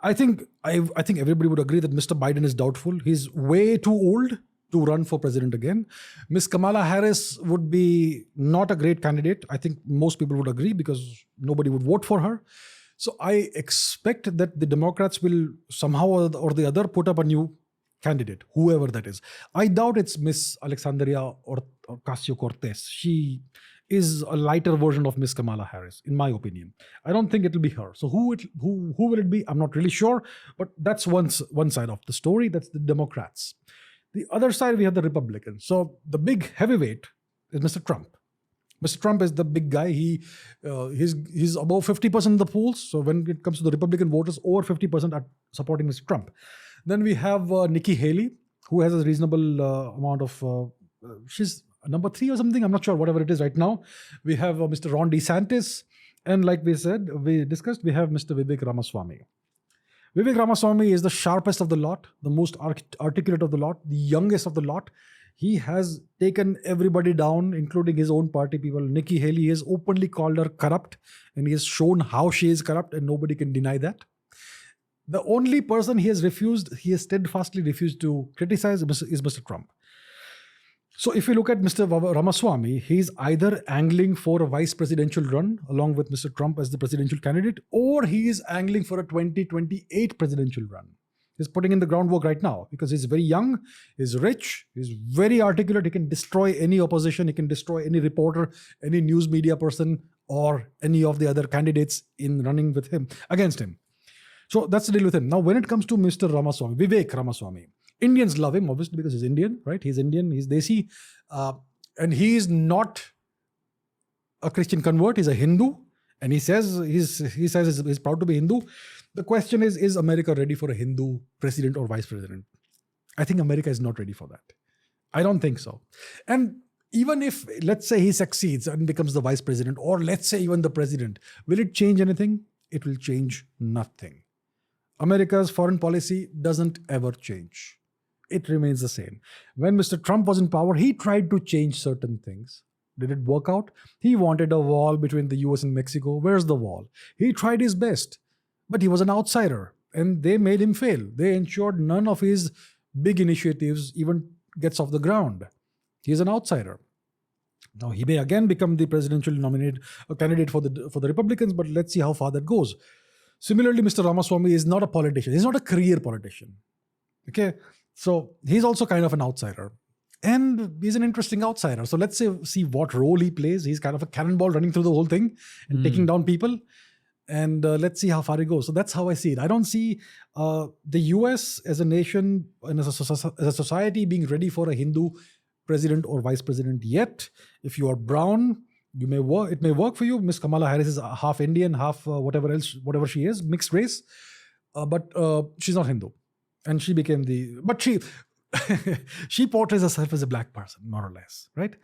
I think everybody would agree that Mr. Biden is doubtful. He's way too old to run for president again. Miss Kamala Harris would be not a great candidate. I think most people would agree because nobody would vote for her. So I expect that the Democrats will somehow or the other put up a new candidate, whoever that is. I doubt it's Miss Alexandria Ocasio-Cortez. She is a lighter version of Miss Kamala Harris, in my opinion. I don't think it'll be her. So who will it be? I'm not really sure, but that's one side of the story. That's the Democrats. The other side, we have the Republicans. So the big heavyweight is Mr. Trump. Mr. Trump is the big guy. He's above 50% in the polls. So when it comes to the Republican voters, over 50% are supporting Mr. Trump. Then we have Nikki Haley, who has a reasonable amount of, she's number 3 or something. I'm not sure, whatever it is right now. We have Mr. Ron DeSantis. And like we discussed, we have Mr. Vivek Ramaswamy. Vivek Ramaswamy is the sharpest of the lot, the most articulate of the lot, the youngest of the lot. He has taken everybody down, including his own party people. Nikki Haley has openly called her corrupt, and he has shown how she is corrupt, and nobody can deny that. The only person he has steadfastly refused to criticize is Mr. Trump. So if you look at Mr. Ramaswamy, he's either angling for a vice presidential run along with Mr. Trump as the presidential candidate, or he is angling for a 2028 presidential run. He's putting in the groundwork right now because he's very young, he's rich, he's very articulate. He can destroy any opposition, he can destroy any reporter, any news media person, or any of the other candidates in running with him, against him. So that's the deal with him. Now, when it comes to Mr. Ramaswamy, Vivek Ramaswamy, Indians love him, obviously, because he's Indian, right? He's Indian, he's Desi, and he is not a Christian convert, he's a Hindu, And he says he's proud to be Hindu. The question is America ready for a Hindu president or vice president? I think America is not ready for that. I don't think so. And even if, let's say, he succeeds and becomes the vice president, or let's say even the president, will it change anything? It will change nothing. America's foreign policy doesn't ever change. It remains the same. When Mr. Trump was in power, he tried to change certain things. Did it work out? He wanted a wall between the US and Mexico. Where's the wall? He tried his best, but he was an outsider and they made him fail. They ensured none of his big initiatives even gets off the ground. He's an outsider. Now he may again become the presidential candidate for the Republicans, but let's see how far that goes. Similarly, Mr. Ramaswamy is not a politician. He's not a career politician. Okay, so he's also kind of an outsider, and he's an interesting outsider. So let's see what role he plays. He's kind of a cannonball running through the whole thing and taking down people. And let's see how far it goes. So that's how I see it. I don't see the US as a nation and as a society being ready for a Hindu president or vice president yet. If you are brown, you may work. It may work for you. Miss Kamala Harris is half Indian, half whatever she is, mixed race. But she's not Hindu, and she became she portrays herself as a black person, more or less, right?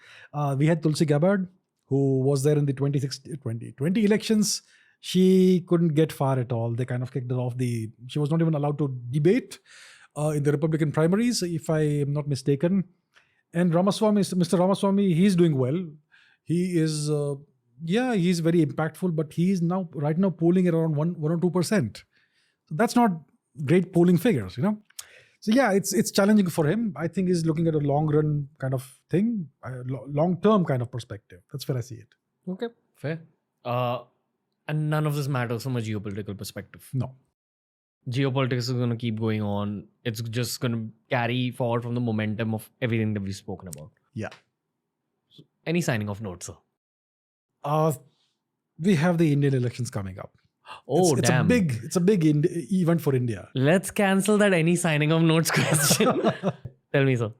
We had Tulsi Gabbard, who was there in the 2020 elections. She couldn't get far at all. They kind of kicked her off she was not even allowed to debate in the Republican primaries, if I am not mistaken. And Mr. Ramaswamy, he's doing well. He is, he's very impactful, but he's right now polling at around 1 or 2%. So that's not great polling figures, you know. So yeah, it's challenging for him. I think he's looking at a long run kind of thing, long term kind of perspective. That's where I see it. Okay, fair. And none of this matters from a geopolitical perspective. No. Geopolitics is going to keep going on. It's just going to carry forward from the momentum of everything that we've spoken about. Yeah. So, any signing off notes, sir? We have the Indian elections coming up. Oh, damn. It's a big event for India. Let's cancel that any signing of notes question. Tell me, sir.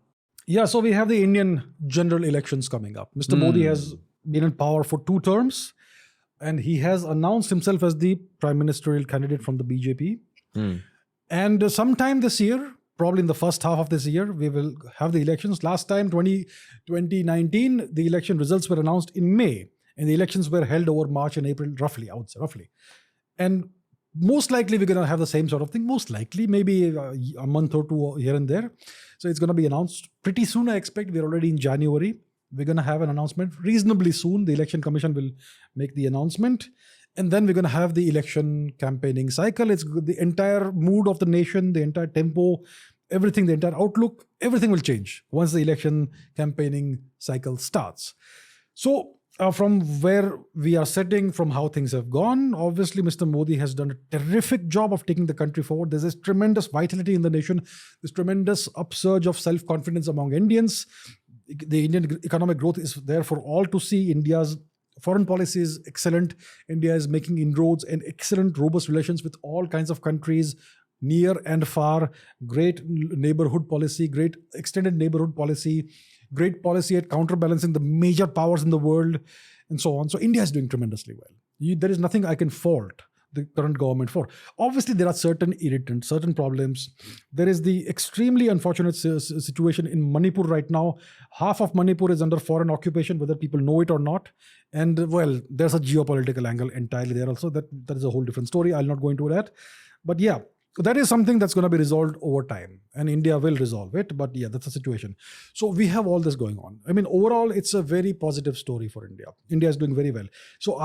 Yeah, so we have the Indian general elections coming up. Mr. Modi has been in power for 2 terms. And he has announced himself as the prime ministerial candidate from the BJP. And sometime this year, probably in the first half of this year, we will have the elections. Last time, 2019, the election results were announced in May. And the elections were held over March and April, roughly, I would say, roughly. And most likely, we're going to have the same sort of thing. Most likely, maybe a month or 2 here and there. So it's going to be announced pretty soon, I expect. We're already in January. We're going to have an announcement reasonably soon. The Election Commission will make the announcement. And then we're going to have the election campaigning cycle. It's the entire mood of the nation, the entire tempo, everything, the entire outlook, everything will change once the election campaigning cycle starts. So from where we are sitting, from how things have gone, obviously Mr. Modi has done a terrific job of taking the country forward. There's this tremendous vitality in the nation, this tremendous upsurge of self-confidence among Indians. The Indian economic growth is there for all to see. India's foreign policy is excellent. India is making inroads and excellent, robust relations with all kinds of countries, near and far. Great neighborhood policy, great extended neighborhood policy, great policy at counterbalancing the major powers in the world, and so on. So India is doing tremendously well. There is nothing I can fault the current government for. Obviously, there are certain irritants, certain problems. There is the extremely unfortunate situation in Manipur right now. Half of Manipur is under foreign occupation, whether people know it or not. And well, there's a geopolitical angle entirely there also. That is a whole different story. I'll not go into that. But yeah, that is something that's going to be resolved over time. And India will resolve it. But yeah, that's the situation. So we have all this going on. I mean, overall, it's a very positive story for India. India is doing very well. So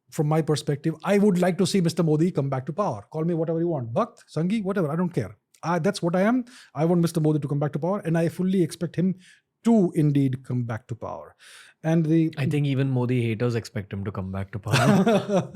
from my perspective, I would like to see Mr. Modi come back to power. Call me whatever you want. Bhakt, Sanghi, whatever. I don't care. That's what I am. I want Mr. Modi to come back to power. And I fully expect him to indeed come back to power. And I think even Modi haters expect him to come back to power.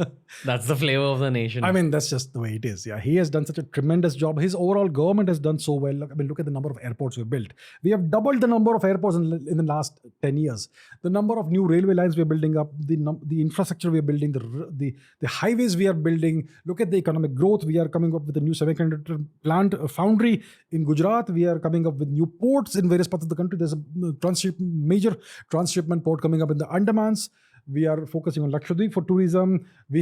That's the flavor of the nation. I mean, that's just the way it is. Yeah, he has done such a tremendous job. His overall government has done so well. I mean, look at the number of airports we've built. We have doubled the number of airports in the last 10 years. The number of new railway lines we're building up, the infrastructure we're building, the highways we are building. Look at the economic growth. We are coming up with a new semiconductor plant, a foundry in Gujarat. We are coming up with new ports in various parts of the country. There's a major transshipment port coming up in the Andamans. We are focusing on Lakshadweep for tourism. We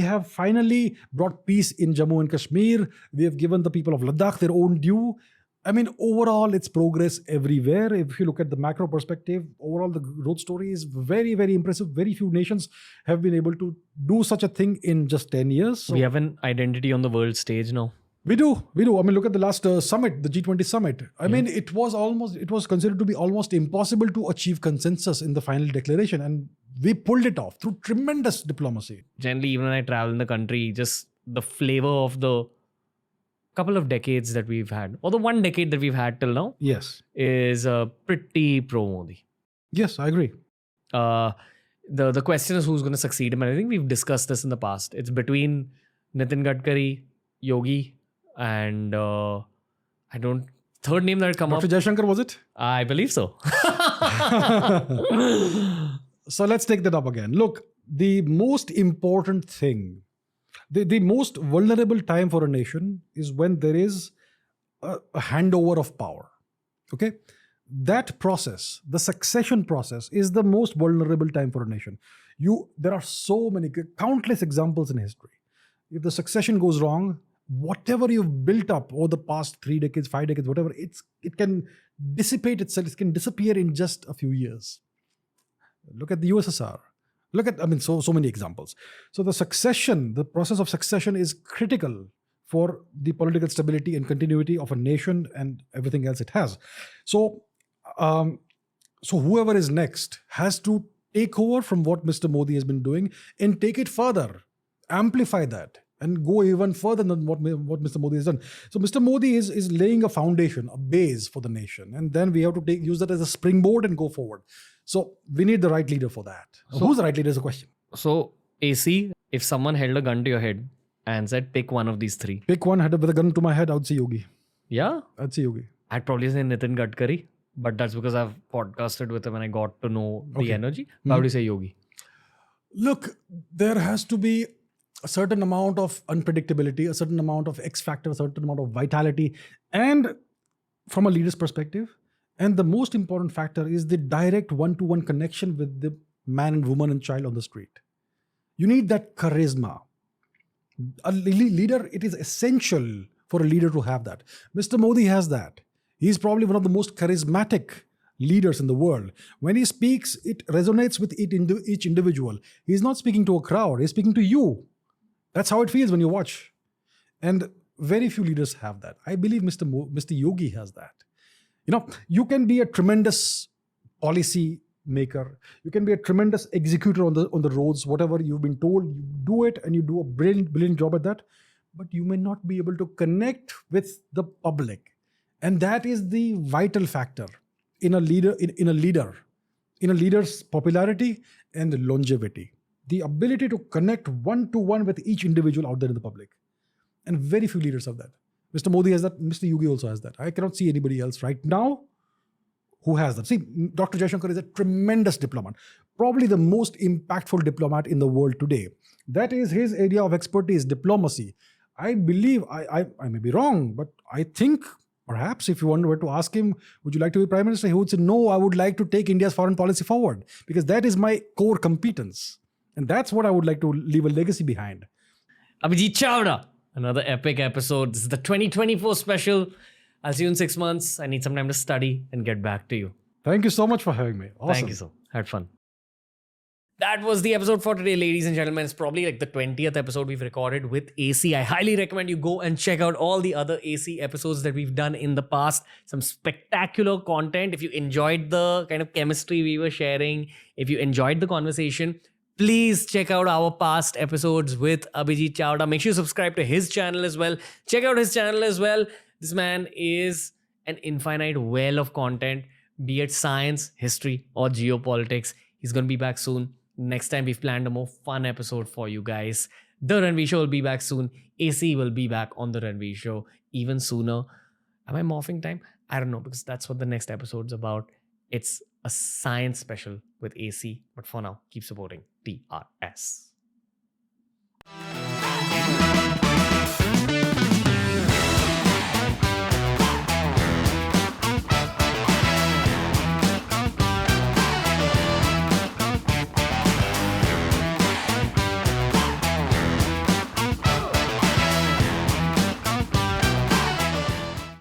have finally brought peace in Jammu and Kashmir. We have given the people of Ladakh their own due. I mean, overall, it's progress everywhere. If you look at the macro perspective, overall, the growth story is very, very impressive. Very few nations have been able to do such a thing in just 10 years. So We have an identity on the world stage now. we do. I mean, look at the last summit, the G20 summit. I mean, it was considered to be almost impossible to achieve consensus in the final declaration. And we pulled it off through tremendous diplomacy. Generally, even when I travel in the country, just the flavor of the couple of decades that we've had, or the one decade that we've had till now, Yes. is pretty pro-Modi. Yes, I agree. The question is who's going to succeed him. And I think we've discussed this in the past. It's between Nitin Gadkari, Yogi, and third name that had come Dr. up. Jaishankar, was it? I believe so. So let's take that up again. Look, the most important thing, the most vulnerable time for a nation is when there is a handover of power. Okay? That process, the succession process, is the most vulnerable time for a nation. There are so many, countless examples in history. If the succession goes wrong, whatever you've built up over the past 3 decades, 5 decades, whatever, it can dissipate itself. It can disappear in just a few years. Look at the USSR. So many examples. So the process of succession is critical for the political stability and continuity of a nation and everything else it has. So whoever is next has to take over from what Mr. Modi has been doing and take it further, amplify that, and go even further than what Mr. Modi has done. So Mr. Modi is laying a foundation, a base for the nation, and then we have to use that as a springboard and go forward. So we need the right leader for that. So who's the right leader is a question. So, AC, if someone held a gun to your head and said, pick one of these three. Pick one, with a gun to my head, I would say Yogi. Yeah? I'd say Yogi. I'd probably say Nitin Gadkari, but that's because I've podcasted with him and I got to know the energy. How do you say Yogi? Look, there has to be a certain amount of unpredictability, a certain amount of X factor, a certain amount of vitality, and from a leader's perspective. And the most important factor is the direct one-to-one connection with the man and woman and child on the street. You need that charisma. A leader, it is essential for a leader to have that. Mr. Modi has that. He's probably one of the most charismatic leaders in the world. When he speaks, it resonates with each individual. He's not speaking to a crowd, he's speaking to you. That's how it feels when you watch. And very few leaders have that. I believe Mr. Yogi has that. You can be a tremendous policy maker. You can be a tremendous executor on the roads. Whatever you've been told, you do it, and you do a brilliant job at that. But you may not be able to connect with the public, and that is the vital factor in a leader's popularity and longevity. The ability to connect one-to-one with each individual out there in the public, and very few leaders have that. Mr. Modi has that. Mr. Yogi also has that. I cannot see anybody else right now who has that. See, Dr. Jaishankar is a tremendous diplomat, probably the most impactful diplomat in the world today. That is his area of expertise, diplomacy. I believe, I may be wrong, but I think perhaps if you were to ask him, would you like to be Prime Minister? He would say, no, I would like to take India's foreign policy forward because that is my core competence. And that's what I would like to leave a legacy behind. Abhijit Chavda. Another epic episode. This is the 2024 special. I'll see you in 6 months. I need some time to study and get back to you. Thank you so much for having me. Awesome. Thank you so. Had fun. That was the episode for today, ladies and gentlemen. It's probably like the 20th episode we've recorded with AC. I highly recommend you go and check out all the other AC episodes that we've done in the past. Some spectacular content. If you enjoyed the kind of chemistry we were sharing, if you enjoyed the conversation, please check out our past episodes with Abhijit Chavda. Make sure you subscribe to his channel as well. Check out his channel as well. This man is an infinite well of content, be it science, history, or geopolitics. He's going to be back soon. Next time, we've planned a more fun episode for you guys. The Ranveer Show will be back soon. AC will be back on The Ranveer Show even sooner. Am I morphing time? I don't know, because that's what the next episode's about. It's a science special with AC. But for now, keep supporting TRS.